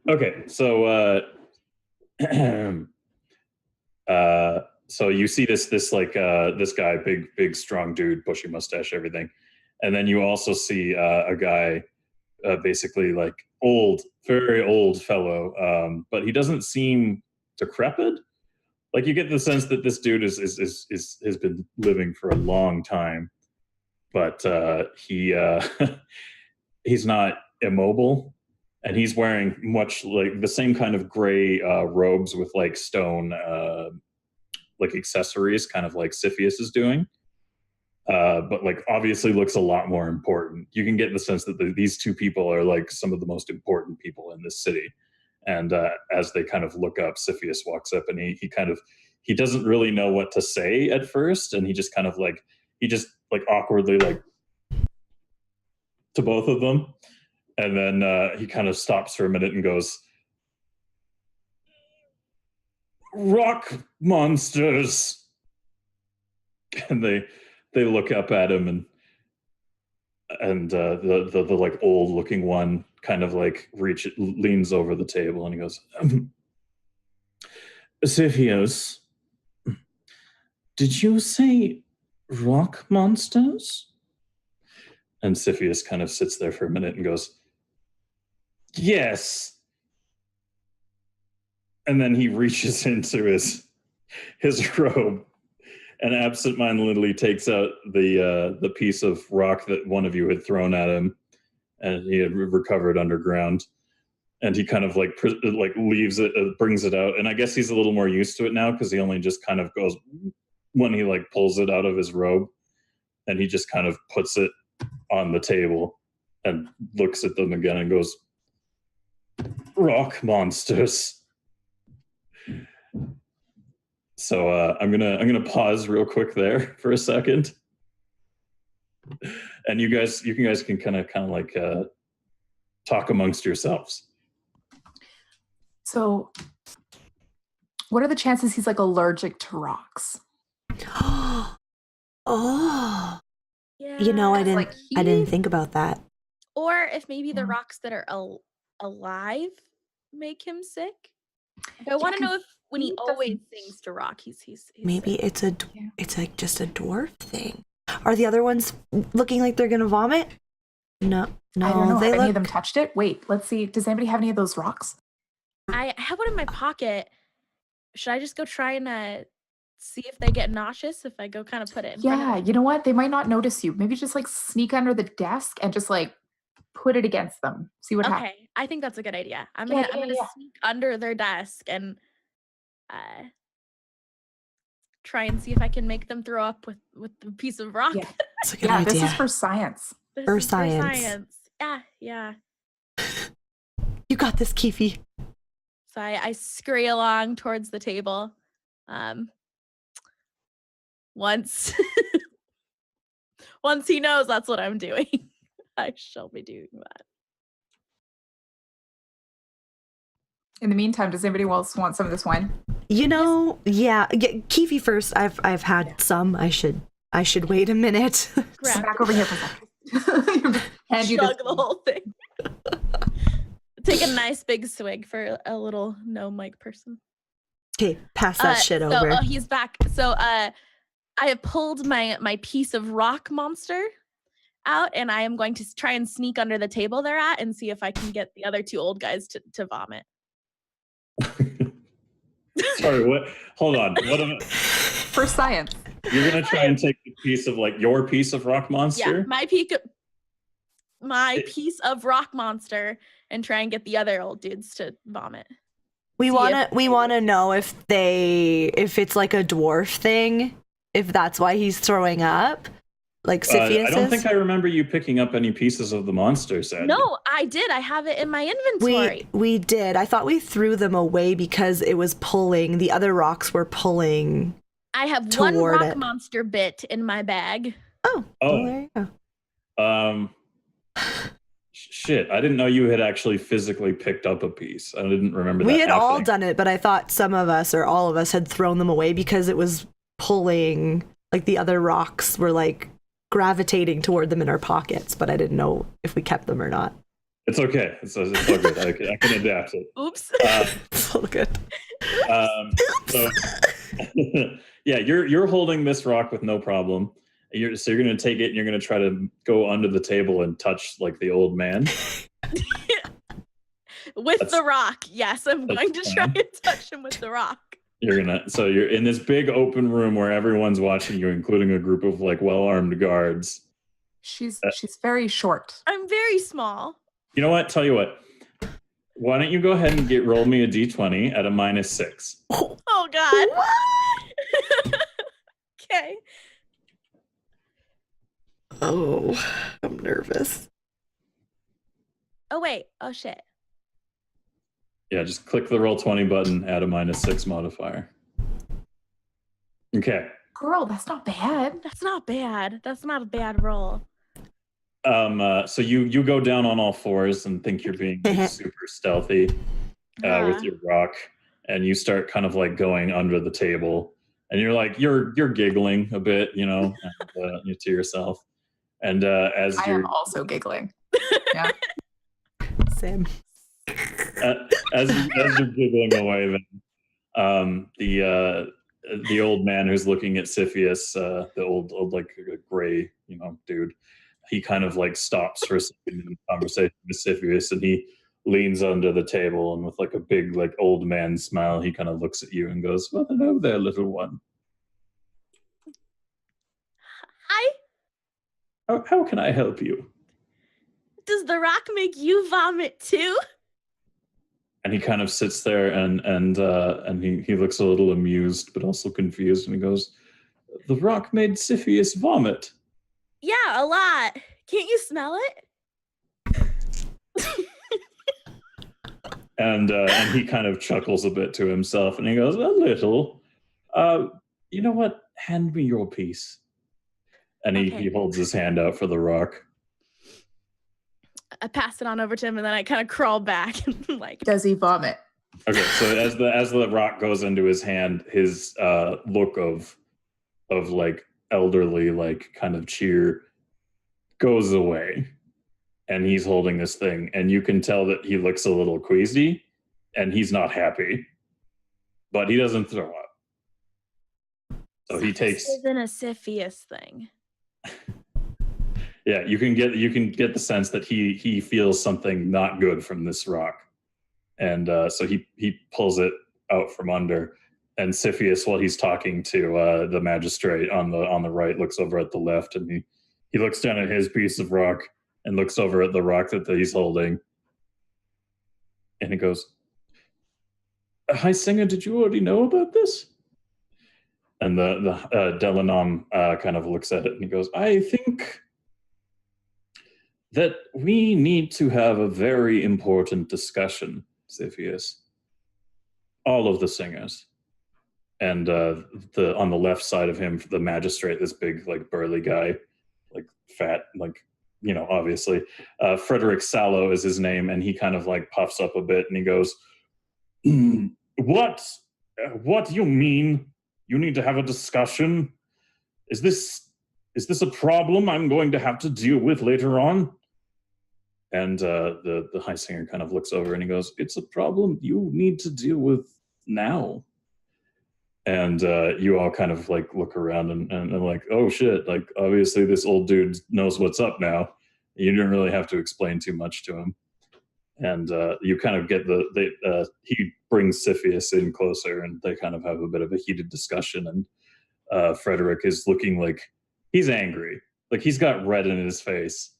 [SPEAKER 3] Okay, so so you see this like this guy, big strong dude, bushy mustache, everything, and then you also see a guy, basically like old, very old fellow, but he doesn't seem decrepit. Like you get the sense that this dude has been living for a long time, but he's not immobile. And he's wearing much like the same kind of gray robes with like stone like accessories, kind of like Siphius is doing. But like obviously looks a lot more important. You can get the sense that these two people are like some of the most important people in this city. And as they kind of look up, Siphius walks up, and he doesn't really know what to say at first, and he just awkwardly like to both of them. And then he kind of stops for a minute and goes, "Rock monsters." And they look up at him, and the like old looking one kind of like leans over the table, and he goes, "Siphius, did you say rock monsters?" And Siphius kind of sits there for a minute and goes, "Yes." And then he reaches into his robe and absentmindedly takes out the piece of rock that one of you had thrown at him, and he had recovered underground. And he kind of like leaves it, brings it out, and I guess he's a little more used to it now because he only just kind of goes when he like pulls it out of his robe, and he just kind of puts it on the table and looks at them again and goes, "Rock monsters." So I'm gonna pause real quick there for a second, and you guys can kind of like talk amongst yourselves.
[SPEAKER 5] So, what are the chances he's like allergic to rocks?
[SPEAKER 1] Oh,
[SPEAKER 4] Yeah.
[SPEAKER 1] I didn't think about that.
[SPEAKER 4] Or if maybe the
[SPEAKER 5] Yeah.
[SPEAKER 4] rocks that are alive make him sick. I want to know if when he always sings to rock, he's
[SPEAKER 1] Maybe
[SPEAKER 4] sick.
[SPEAKER 1] it's like just a dwarf thing. Are the other ones looking like they're gonna vomit? No,
[SPEAKER 5] I don't know.
[SPEAKER 1] they
[SPEAKER 5] Have any
[SPEAKER 1] look.
[SPEAKER 5] of them touched it? Wait, let's see. Does anybody have any of those rocks?
[SPEAKER 4] I have one in my pocket. Should I just go try and see if they get nauseous if I go kind of put it in front of
[SPEAKER 5] Yeah,
[SPEAKER 4] them?
[SPEAKER 5] you know what? They might not notice you. Maybe just like sneak under the desk and just like put it against them. See what happens.
[SPEAKER 4] Okay, I think that's a good idea. I'm
[SPEAKER 5] Yeah,
[SPEAKER 4] gonna
[SPEAKER 5] yeah.
[SPEAKER 4] sneak under their desk and try and see if I can make them throw up with the piece of rock.
[SPEAKER 5] Yeah.
[SPEAKER 1] That's a good
[SPEAKER 5] Yeah,
[SPEAKER 1] idea.
[SPEAKER 5] this is for science.
[SPEAKER 4] This
[SPEAKER 1] For
[SPEAKER 4] is
[SPEAKER 1] science.
[SPEAKER 4] Yeah.
[SPEAKER 1] You got this, Keefe.
[SPEAKER 4] So I scurry along towards the table. Once once he knows that's what I'm doing, I shall be doing that.
[SPEAKER 5] In the meantime, does anybody else want some of this wine?
[SPEAKER 1] You know, yeah. Keefe first. I've had some. I should wait a minute.
[SPEAKER 4] Grab
[SPEAKER 5] Back over here for a second. Hand you
[SPEAKER 4] chug
[SPEAKER 5] this.
[SPEAKER 4] the whole thing. Take a nice big swig for a little gnome-like person.
[SPEAKER 1] Okay, pass that shit over.
[SPEAKER 4] Oh, he's back. So I have pulled my piece of rock monster out, and I am going to try and sneak under the table they're at and see if I can get the other two old guys to vomit.
[SPEAKER 3] Sorry, what? Hold on. What?
[SPEAKER 5] For science.
[SPEAKER 3] You're gonna try and take a piece of your piece of rock monster?
[SPEAKER 4] Yeah, my piece of rock monster, and try and get the other old dudes to vomit.
[SPEAKER 1] We wanna know if it's like a dwarf thing, if that's why he's throwing up, like Siphius
[SPEAKER 3] I don't
[SPEAKER 1] is.
[SPEAKER 3] think I remember you picking up any pieces of the monster, Sandy.
[SPEAKER 4] No, I did. I have it in my inventory.
[SPEAKER 1] We did. I thought we threw them away because it was pulling. The other rocks were pulling.
[SPEAKER 4] I have one
[SPEAKER 1] toward
[SPEAKER 4] rock
[SPEAKER 1] it.
[SPEAKER 4] monster bit in my bag.
[SPEAKER 1] Oh, well, there you go.
[SPEAKER 3] Shit, I didn't know you had actually physically picked up a piece. I didn't remember that.
[SPEAKER 1] We had all
[SPEAKER 3] happening.
[SPEAKER 1] done it, but I thought some of us or all of us had thrown them away because it was pulling. Like the other rocks were like gravitating toward them in our pockets, but I didn't know if we kept them or not.
[SPEAKER 3] It's okay. It's all good. I can adapt it.
[SPEAKER 4] Oops.
[SPEAKER 1] So good.
[SPEAKER 3] So yeah, you're holding this rock with no problem. So you're going to take it and you're going to try to go under the table and touch like the old man.
[SPEAKER 4] With the rock. Yes, I'm going to try
[SPEAKER 3] fine.
[SPEAKER 4] and touch him with the rock.
[SPEAKER 3] You're in this big open room where everyone's watching you, including a group of like well-armed guards.
[SPEAKER 5] She's very short.
[SPEAKER 4] I'm very small.
[SPEAKER 3] You know what? Tell you what. Why don't you go ahead and roll me a d20 at a -6?
[SPEAKER 4] Oh God. Okay.
[SPEAKER 1] Oh, I'm nervous.
[SPEAKER 4] Oh wait. Oh shit.
[SPEAKER 3] Yeah, just click the roll 20 button, add a -6 modifier. Okay.
[SPEAKER 5] Girl, that's not bad.
[SPEAKER 4] That's not bad. That's not a bad roll.
[SPEAKER 3] So you go down on all fours and think you're being super stealthy with your rock, and you start kind of like going under the table, and you're giggling a bit, and, to yourself, and as
[SPEAKER 5] I
[SPEAKER 3] you're
[SPEAKER 5] am also giggling. Yeah.
[SPEAKER 1] Same.
[SPEAKER 3] as you're giggling away, then the old man who's looking at Siphius, the old like gray dude, he kind of like stops for a second in the conversation with Siphius, and he leans under the table, and with like a big like old man smile, he kind of looks at you and goes, "Well, hello there, little one.
[SPEAKER 4] Hi.
[SPEAKER 3] How can I help you?"
[SPEAKER 4] Does the rock make you vomit too?
[SPEAKER 3] And he kind of sits there and he looks a little amused but also confused, and he goes, "The rock made Siphius vomit."
[SPEAKER 4] Yeah, a lot. Can't you smell it?
[SPEAKER 3] And he kind of chuckles a bit to himself, and he goes, "A little. You know what? Hand me your piece." And
[SPEAKER 4] Okay.
[SPEAKER 3] he holds his hand out for the rock.
[SPEAKER 4] I pass it on over to him, and then I kind of crawl back and like.
[SPEAKER 5] Does he vomit?
[SPEAKER 3] Okay, so as the rock goes into his hand, his look of like elderly, like kind of cheer goes away, and he's holding this thing, and you can tell that he looks a little queasy, and he's not happy, but he doesn't throw up. So he takes.
[SPEAKER 4] This isn't a Siphius thing.
[SPEAKER 3] Yeah, you can get the sense that he feels something not good from this rock, and so he pulls it out from under. And Siphius, while he's talking to the magistrate on the right, looks over at the left, and he looks down at his piece of rock and looks over at the rock that he's holding, and he goes, "Hi, Singer, did you already know about this?" And the Delanom kind of looks at it and he goes, I think that we need to have a very important discussion, Ziphius. All of the singers. And on the left side of him, the magistrate, this big, like, burly guy, like, fat, like, obviously. Frederick Sallow is his name, and he kind of, like, puffs up a bit, and he goes, What do you mean? You need to have a discussion? Is this a problem I'm going to have to deal with later on? And the high singer kind of looks over and he goes, it's a problem you need to deal with now. And you all kind of like look around and like, oh shit, like obviously this old dude knows what's up now. You didn't really have to explain too much to him. And you kind of get he brings Ziphius in closer and they kind of have a bit of a heated discussion. And Frederick is looking like he's angry. Like he's got red in his face.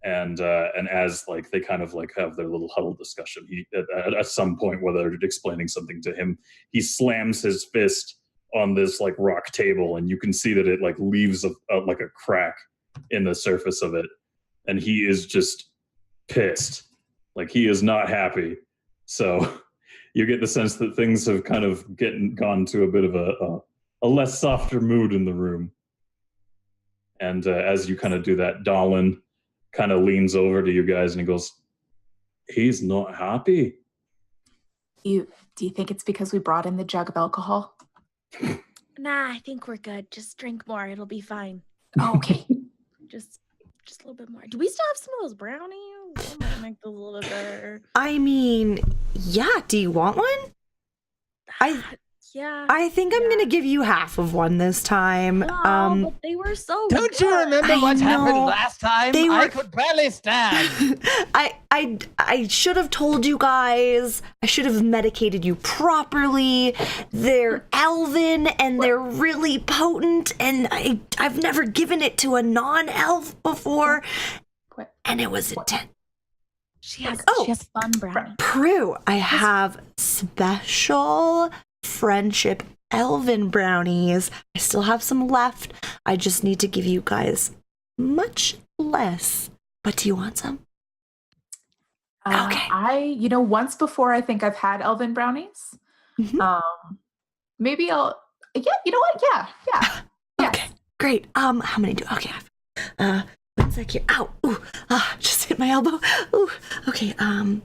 [SPEAKER 3] And as like they kind of like have their little huddle discussion, he at some point while they're explaining something to him, he slams his fist on this like rock table, and you can see that it like leaves like a crack in the surface of it, and he is just pissed, like he is not happy. So you get the sense that things have kind of gone to a bit of a less softer mood in the room. And as you kind of do that, Dahlin kind of leans over to you guys and he goes, he's not happy.
[SPEAKER 5] Do you think it's because we brought in the jug of alcohol?
[SPEAKER 4] Nah, I think we're good. Just drink more. It'll be fine.
[SPEAKER 5] Oh, okay.
[SPEAKER 4] Just a little bit more. Do we still have some of those brownies? That might make those a little bit better.
[SPEAKER 1] I mean, yeah, do you want one?
[SPEAKER 4] Yeah.
[SPEAKER 1] I think I'm gonna give you half of one this time.
[SPEAKER 4] But they were so
[SPEAKER 6] Don't
[SPEAKER 4] good.
[SPEAKER 6] you remember what happened
[SPEAKER 1] know.
[SPEAKER 6] last time?
[SPEAKER 1] They
[SPEAKER 6] I
[SPEAKER 1] were-
[SPEAKER 6] could barely stand.
[SPEAKER 1] I should have told you guys. I should have medicated you properly. They're elven and they're really potent, and I've never given it to a non-elf before,
[SPEAKER 5] What?
[SPEAKER 1] and it was intense.
[SPEAKER 4] She has fun brownies.
[SPEAKER 1] Prue, I have special friendship elven brownies. I still have some left. I just need to give you guys much less. But do you want some? Okay.
[SPEAKER 5] Once before I think I've had elven brownies.
[SPEAKER 1] Mhm.
[SPEAKER 5] Maybe I'll, yeah, you know what? Yeah.
[SPEAKER 1] Okay, great. How many do? Okay, 1 sec here. Ow! Ooh! Just hit my elbow. Ooh! Okay. All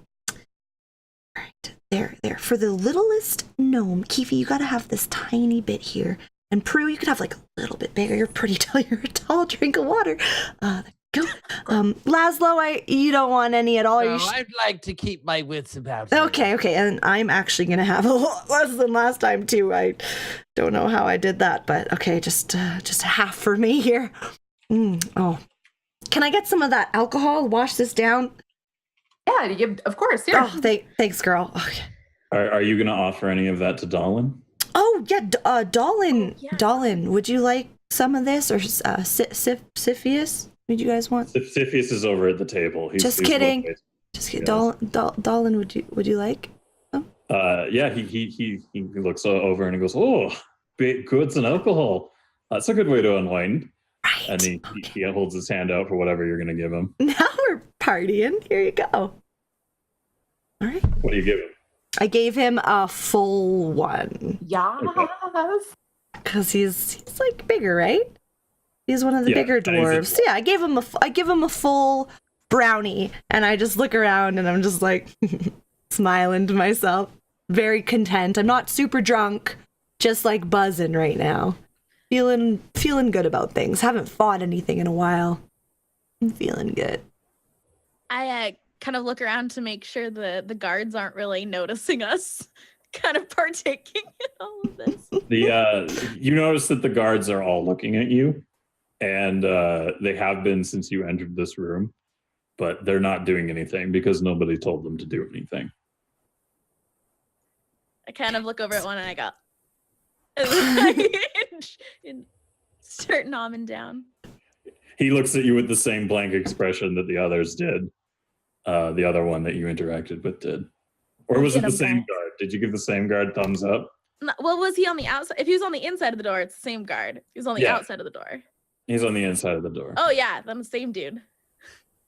[SPEAKER 1] right. There. For the littlest gnome, Kifi, you gotta have this tiny bit here, and Prue, you could have like a little bit bigger. You're pretty tall. You're a tall drink of water. There you go. Laszlo, you don't want any at all.
[SPEAKER 6] No, I'd like to keep my wits about me.
[SPEAKER 1] Okay, and I'm actually gonna have a lot less than last time too. I don't know how I did that, but okay, just half for me here. Oh, can I get some of that alcohol? Wash this down.
[SPEAKER 5] Yeah, of course. Yeah.
[SPEAKER 1] Oh, thanks, girl. Okay.
[SPEAKER 3] Are you going to offer any of that to Dahlin?
[SPEAKER 1] Oh yeah, Dahlin.
[SPEAKER 4] Yeah.
[SPEAKER 1] Dahlin, would you like some of this, or Ziphius? Would you guys want?
[SPEAKER 3] Ziphius is over at the table.
[SPEAKER 1] Just
[SPEAKER 3] he's
[SPEAKER 1] kidding.
[SPEAKER 3] located.
[SPEAKER 1] Just kidding. Dahlin, would you like?
[SPEAKER 3] Yeah, he looks over and he goes, "Oh, baked goods and alcohol. That's a good way to unwind."
[SPEAKER 1] Right.
[SPEAKER 3] And he holds his hand out for whatever you're going to give him.
[SPEAKER 1] Now we're partying. Here you go. All right.
[SPEAKER 3] What do you give him?
[SPEAKER 1] I gave him a full one
[SPEAKER 5] Yes.
[SPEAKER 1] because he's like bigger, right? He's one of the
[SPEAKER 3] Yeah,
[SPEAKER 1] bigger
[SPEAKER 3] and he's a
[SPEAKER 1] dwarves. So yeah, I give him a full brownie, and I just look around and I'm just like smiling to myself, very content. I'm not super drunk, just like buzzing right now. Feeling good about things. Haven't fought anything in a while. I'm feeling good.
[SPEAKER 4] I kind of look around to make sure the guards aren't really noticing us kind of partaking in all of this.
[SPEAKER 3] You notice that the guards are all looking at you, and they have been since you entered this room, but they're not doing anything because nobody told them to do anything.
[SPEAKER 4] I kind of look over at one and I go, and start nomming down.
[SPEAKER 3] He looks at you with the same blank expression that the others did. The other one that you interacted with did. Or was it the same guard? Did you give the same guard thumbs up?
[SPEAKER 4] Well, was he on the outside? If he was on the inside of the door, it's the same guard. If he was on the outside of the door.
[SPEAKER 3] He's on the inside of the door.
[SPEAKER 4] Oh yeah, then the same dude.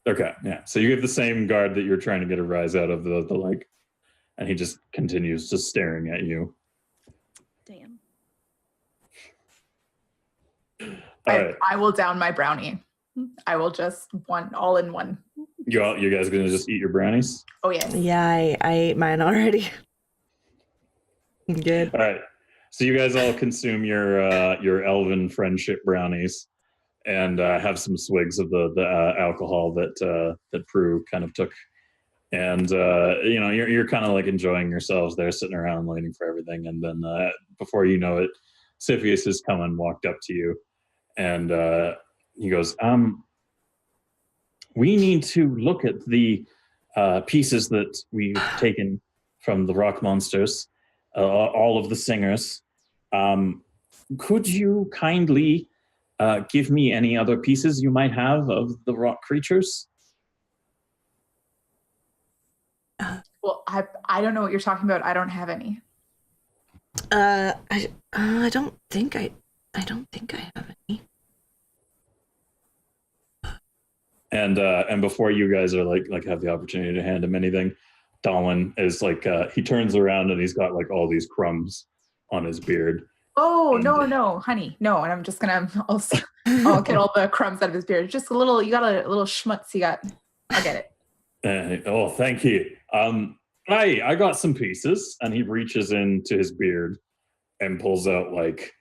[SPEAKER 3] Okay, yeah. So you have the same guard that you're trying to get a rise out of the leg, and he just continues just staring at you.
[SPEAKER 4] Damn.
[SPEAKER 3] All right.
[SPEAKER 5] I will down my brownie. I will just all in one.
[SPEAKER 3] You guys gonna just eat your brownies?
[SPEAKER 5] Oh yes.
[SPEAKER 1] Yeah, I ate mine already. I'm good.
[SPEAKER 3] All right. So you guys all consume your elven friendship brownies, and have some swigs of the alcohol that Prue kind of took, and you're kind of like enjoying yourselves there, sitting around waiting for everything, and then before you know it, Siphius has come and walked up to you, and he goes, we need to look at the pieces that we've taken from the rock monsters, all of the singers. Could you kindly give me any other pieces you might have of the rock creatures?
[SPEAKER 5] Well, I don't know what you're talking about. I don't have any.
[SPEAKER 1] I don't think I have any.
[SPEAKER 3] And before you guys are like have the opportunity to hand him anything, Dalwin is like he turns around and he's got like all these crumbs on his beard.
[SPEAKER 5] Oh,
[SPEAKER 3] And-
[SPEAKER 5] no, honey, no. And I'm just gonna I'll get all the crumbs out of his beard. Just a little. You got a little schmutz. You got. I'll get it.
[SPEAKER 3] Oh, thank you. I got some pieces, and he reaches into his beard and pulls out like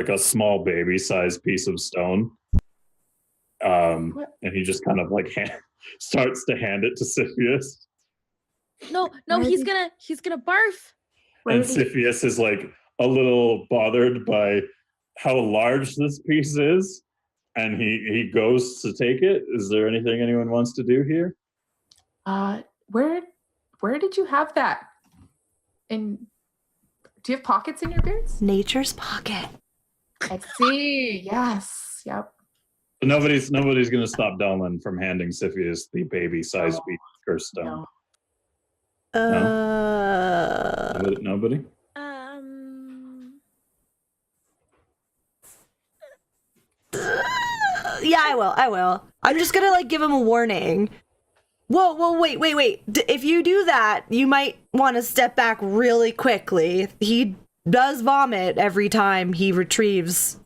[SPEAKER 3] a small baby-sized piece of stone. And he just kind of like starts to hand it to Siphius.
[SPEAKER 4] No,
[SPEAKER 5] Where
[SPEAKER 4] he's
[SPEAKER 5] did-
[SPEAKER 4] gonna barf.
[SPEAKER 5] Where
[SPEAKER 3] And
[SPEAKER 5] did he-
[SPEAKER 3] Siphius is like a little bothered by how large this piece is, and he goes to take it. Is there anything anyone wants to do here?
[SPEAKER 5] Where did you have that? Do you have pockets in your beards?
[SPEAKER 1] Nature's pocket.
[SPEAKER 5] I see. Yes. Yep.
[SPEAKER 3] But nobody's gonna stop Dalwin from handing Siphius the baby-sized piece of cursed stone.
[SPEAKER 5] No.
[SPEAKER 3] Nobody?
[SPEAKER 1] Yeah, I will. I'm just gonna like give him a warning. Whoa, wait. If you do that, you might want to step back really quickly. He does vomit every time he retrieves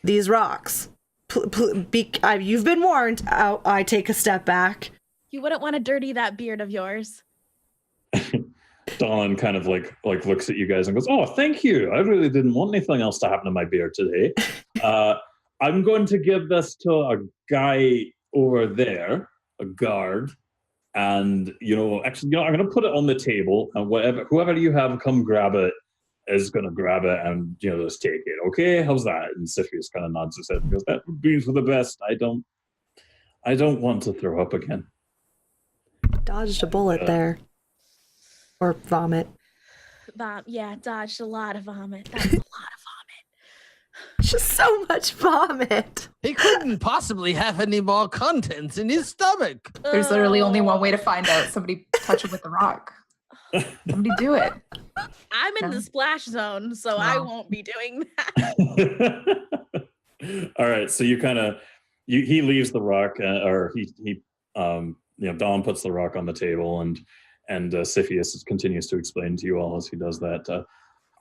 [SPEAKER 1] these rocks. You've been warned. I take a step back.
[SPEAKER 4] You wouldn't want to dirty that beard of yours.
[SPEAKER 3] Dawn kind of like looks at you guys and goes, "Oh, thank you. I really didn't want anything else to happen to my beard today. I'm going to give this to a guy over there, a guard, and I'm going to put it on the table, and whoever you have come grab it is going to grab it and just take it. Okay, how's that?" And Siphius kind of nods his head and goes, "That would be for the best. I don't want to throw up again."
[SPEAKER 1] Dodged a bullet there. Or vomit.
[SPEAKER 4] Dodged a lot of vomit. That's a lot of vomit.
[SPEAKER 1] Just so much vomit.
[SPEAKER 6] He couldn't possibly have any more contents in his stomach.
[SPEAKER 5] There's literally only one way to find out. Somebody touch him with the rock. Somebody do it.
[SPEAKER 4] I'm in the splash zone, so I
[SPEAKER 5] No.
[SPEAKER 4] won't be doing that.
[SPEAKER 3] All right, so he leaves the rock, or he Dawn puts the rock on the table, and Siphius continues to explain to you all as he does that.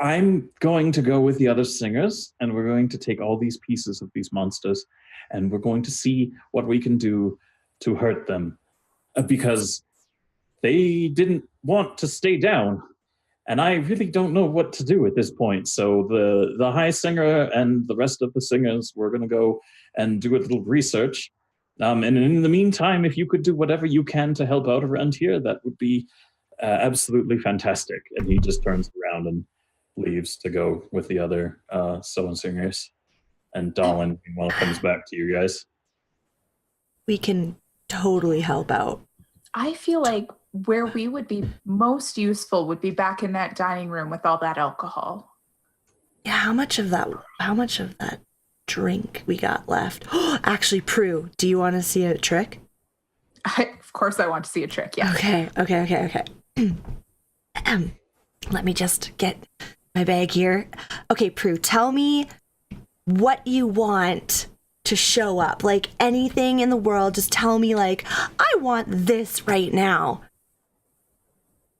[SPEAKER 3] I'm going to go with the other singers, and we're going to take all these pieces of these monsters, and we're going to see what we can do to hurt them, because they didn't want to stay down, and I really don't know what to do at this point. So the high singer and the rest of the singers, we're going to go and do a little research. And in the meantime, if you could do whatever you can to help out around here, that would be absolutely fantastic. And he just turns around and leaves to go with the other solo singers. And Dalwin, meanwhile, comes back to you guys.
[SPEAKER 1] We can totally help out.
[SPEAKER 5] I feel like where we would be most useful would be back in that dining room with all that alcohol.
[SPEAKER 1] Yeah, how much of that drink we got left? Actually, Prue, do you want to see a trick?
[SPEAKER 5] Of course I want to see a trick, yeah.
[SPEAKER 1] Okay. Let me just get my bag here. Okay, Prue, tell me what you want to show up. Like anything in the world, just tell me like, I want this right now.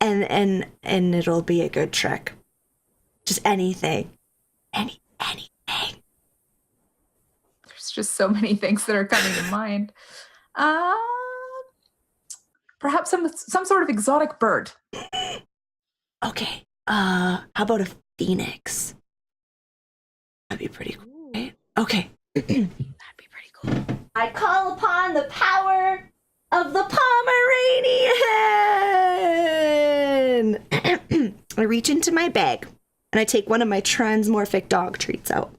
[SPEAKER 1] And it'll be a good trick. Just anything. Anything.
[SPEAKER 5] There's just so many things that are coming to mind. Perhaps some sort of exotic bird.
[SPEAKER 1] Okay. How about a phoenix? That'd be pretty cool. Right? Okay.
[SPEAKER 4] That'd be pretty cool.
[SPEAKER 1] I call upon the power of the Pomeranian. I reach into my bag and I take one of my transmorphic dog treats out.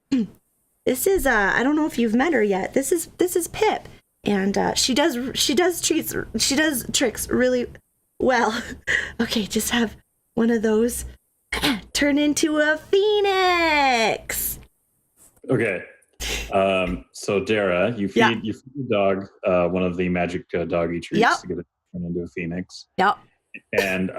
[SPEAKER 1] This is I don't know if you've met her yet. This is Pip, and she does tricks really well. Okay, just have one of those turn into a phoenix.
[SPEAKER 3] Okay. So Dara, you feed your dog one of the magic doggy treats to get it turned into a phoenix.
[SPEAKER 1] Yep.
[SPEAKER 3] And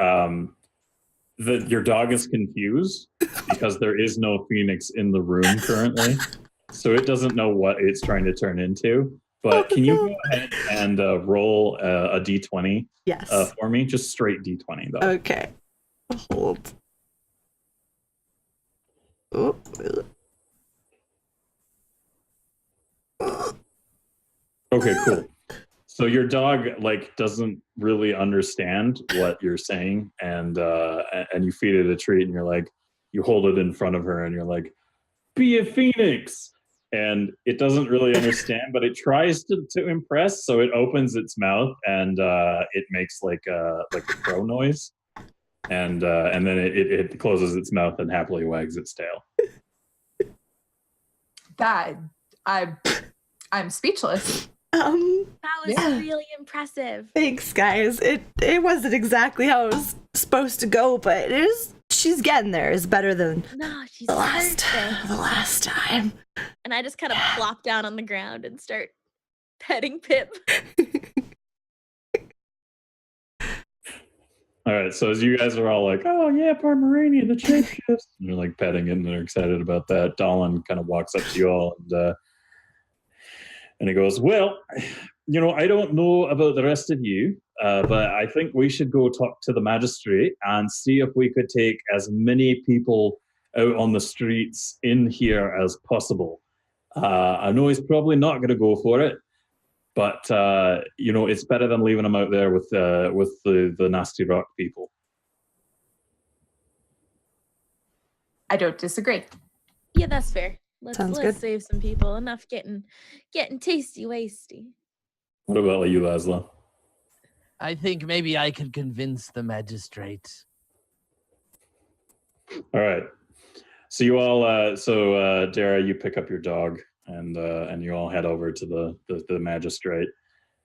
[SPEAKER 3] your dog is confused because there is no phoenix in the room currently, so it doesn't know what it's trying to turn into. But can you go ahead and roll a d20?
[SPEAKER 1] Yes.
[SPEAKER 3] For me, just straight d20 though.
[SPEAKER 1] Okay. Hold. Oh.
[SPEAKER 3] Okay, cool. So your dog doesn't really understand what you're saying, and you feed it a treat, and you're like, you hold it in front of her, and you're like, "Be a phoenix," and it doesn't really understand, but it tries to impress. So it opens its mouth, and it makes like a crow noise, and then it closes its mouth and happily wags its tail.
[SPEAKER 5] I'm speechless.
[SPEAKER 4] That was
[SPEAKER 5] Yeah.
[SPEAKER 4] really impressive.
[SPEAKER 1] Thanks, guys. It wasn't exactly how it was supposed to go, but she's getting there. It's better than
[SPEAKER 4] No, she's
[SPEAKER 1] the last
[SPEAKER 4] perfect.
[SPEAKER 1] time.
[SPEAKER 4] And I just kind of plop down on the ground and start petting Pip.
[SPEAKER 3] All right, so as you guys are all like, "Oh yeah, Pomeranian, the shapeshifts," and you're like petting it, and they're excited about that. Dolan kind of walks up to you all, and he goes, "Well, I don't know about the rest of you, but I think we should go talk to the magistrate and see if we could take as many people out on the streets in here as possible. I know he's probably not going to go for it, but it's better than leaving him out there with the nasty rock people."
[SPEAKER 5] I don't disagree.
[SPEAKER 4] Yeah, that's fair. Let's
[SPEAKER 1] Sounds good.
[SPEAKER 4] save some people. Enough getting tasty wasty.
[SPEAKER 3] What about you, Laszlo?
[SPEAKER 6] I think maybe I could convince the magistrate.
[SPEAKER 3] All right. So you all, Dara, you pick up your dog, and you all head over to the magistrate,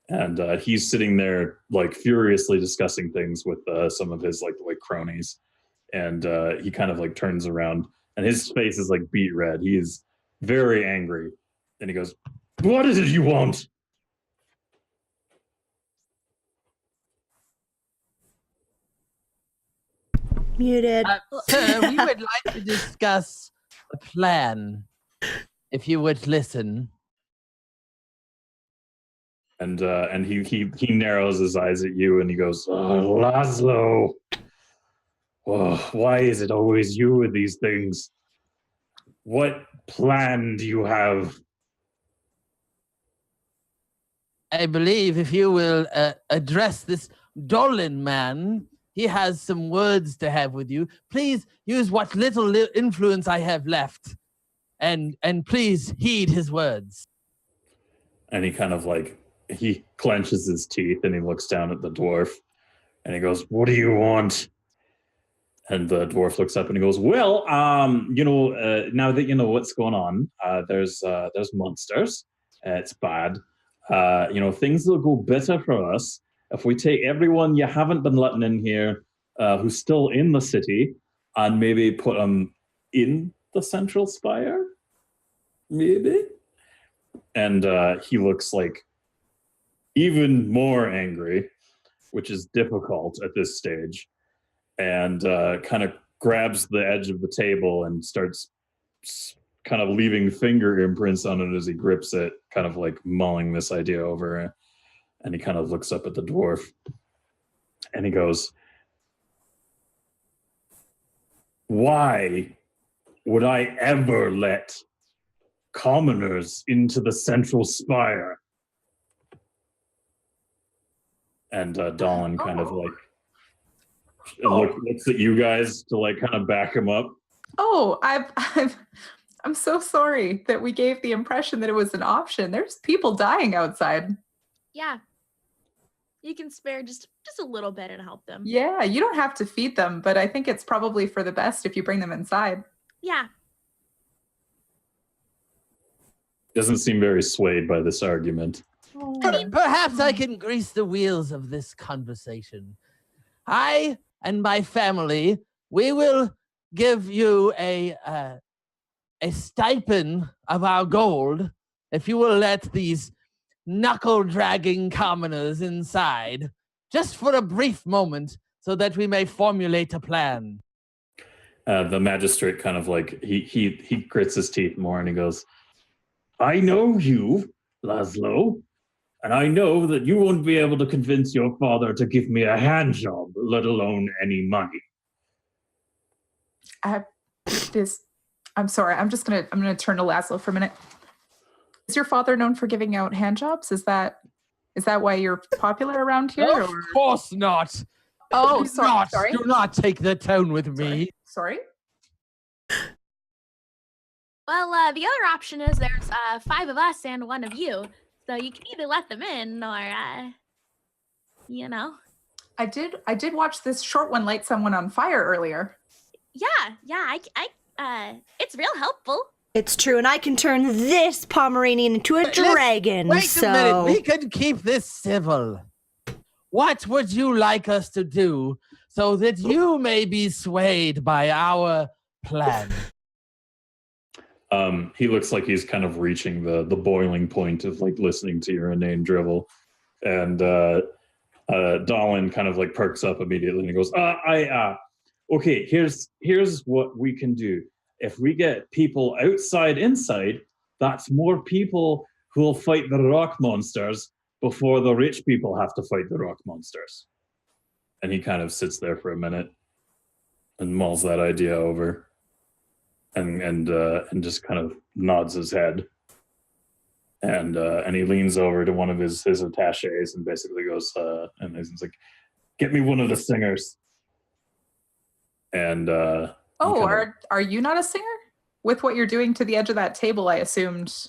[SPEAKER 3] and he's sitting there furiously discussing things with some of his cronies, and he kind of turns around, and his face is beet red. He is very angry, and he goes, "What is it you want?"
[SPEAKER 1] Muted.
[SPEAKER 6] Sir, we would like to discuss a plan, if you would listen.
[SPEAKER 3] And he narrows his eyes at you, and he goes, "Oh, Laszlo, why is it always you with these things? What plan do you have?"
[SPEAKER 6] I believe if you will address this Dolan man, he has some words to have with you. Please use what little influence I have left, and please heed his words.
[SPEAKER 3] And he kind of he clenches his teeth, and he looks down at the dwarf, and he goes, "What do you want?" And the dwarf looks up and he goes, "Well, now that you know what's going on, there's monsters. It's bad. Things will go better for us if we take everyone you haven't been letting in here, who's still in the city, and maybe put them in the central spire, maybe." And he looks even more angry, which is difficult at this stage, and kind of grabs the edge of the table and starts kind of leaving finger imprints on it as he grips it, kind of like mulling this idea over. And he kind of looks up at the dwarf and he goes, why would I ever let commoners into the central spire? And Dolan kind of like looks at you guys to like kind of back him up.
[SPEAKER 5] Oh, I'm so sorry that we gave the impression that it was an option. There's people dying outside.
[SPEAKER 4] Yeah. You can spare just a little bit and help them.
[SPEAKER 5] Yeah, you don't have to feed them, but I think it's probably for the best if you bring them inside.
[SPEAKER 4] Yeah.
[SPEAKER 3] Doesn't seem very swayed by this argument.
[SPEAKER 6] Perhaps I can grease the wheels of this conversation. I and my family, we will give you a stipend of our gold if you will let these knuckle-dragging commoners inside, just for a brief moment, so that we may formulate a plan.
[SPEAKER 3] The magistrate kind of like, he grits his teeth more and he goes, I know you, Laszlo, and I know that you won't be able to convince your father to give me a hand job, let alone any money.
[SPEAKER 5] I'm sorry, I'm gonna turn to Laszlo for a minute. Is your father known for giving out hand jobs? Is that why you're popular around here?
[SPEAKER 6] Of course not.
[SPEAKER 5] Oh, sorry.
[SPEAKER 6] Do not take the tone with me.
[SPEAKER 5] Sorry.
[SPEAKER 4] Well, the other option is there's 5 of us and 1 of you. So you can either let them in or, you know.
[SPEAKER 5] I did watch this short one light someone on fire earlier.
[SPEAKER 4] Yeah, it's real helpful.
[SPEAKER 1] It's true, and I can turn this Pomeranian into a dragon.
[SPEAKER 6] Wait a minute, we can keep this civil. What would you like us to do so that you may be swayed by our plan?
[SPEAKER 3] He looks like he's kind of reaching the boiling point of like listening to your inane drivel. And Dolan kind of like perks up immediately and he goes, okay, here's what we can do. If we get people inside, that's more people who will fight the rock monsters before the rich people have to fight the rock monsters. And he kind of sits there for a minute and mulls that idea over and just kind of nods his head. And he leans over to one of his attaches and basically goes, and he's like, get me one of the singers. And
[SPEAKER 5] are you not a singer? With what you're doing to the edge of that table, I assumed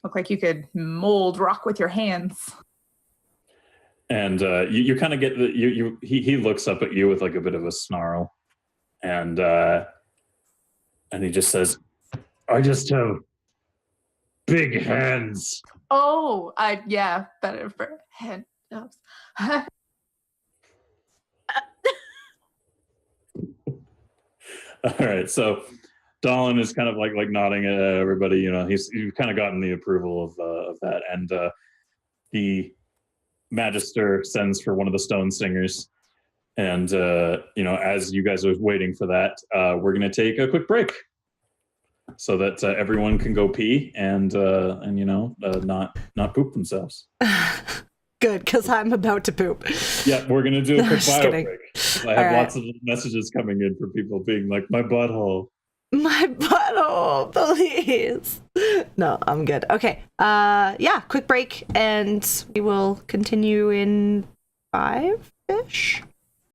[SPEAKER 5] looked like you could mold rock with your hands.
[SPEAKER 3] And you kind of get he looks up at you with like a bit of a snarl, and he just says, I just have big hands.
[SPEAKER 5] Oh, yeah, better for hand jobs.
[SPEAKER 3] All right, so Dolan is kind of like nodding at everybody. You know, he's kind of gotten the approval of that, and the Magister sends for one of the stone singers, and you know, as you guys are waiting for that, we're gonna take a quick break so that everyone can go pee and you know, not poop themselves.
[SPEAKER 1] Good, because I'm about to poop.
[SPEAKER 3] Yeah, we're gonna do a quick bio
[SPEAKER 1] kidding.
[SPEAKER 3] break. I have lots of messages coming in for people being like, my butthole.
[SPEAKER 1] My butthole, please. No, I'm good. Okay. Yeah, quick break, and we will continue in 5-ish.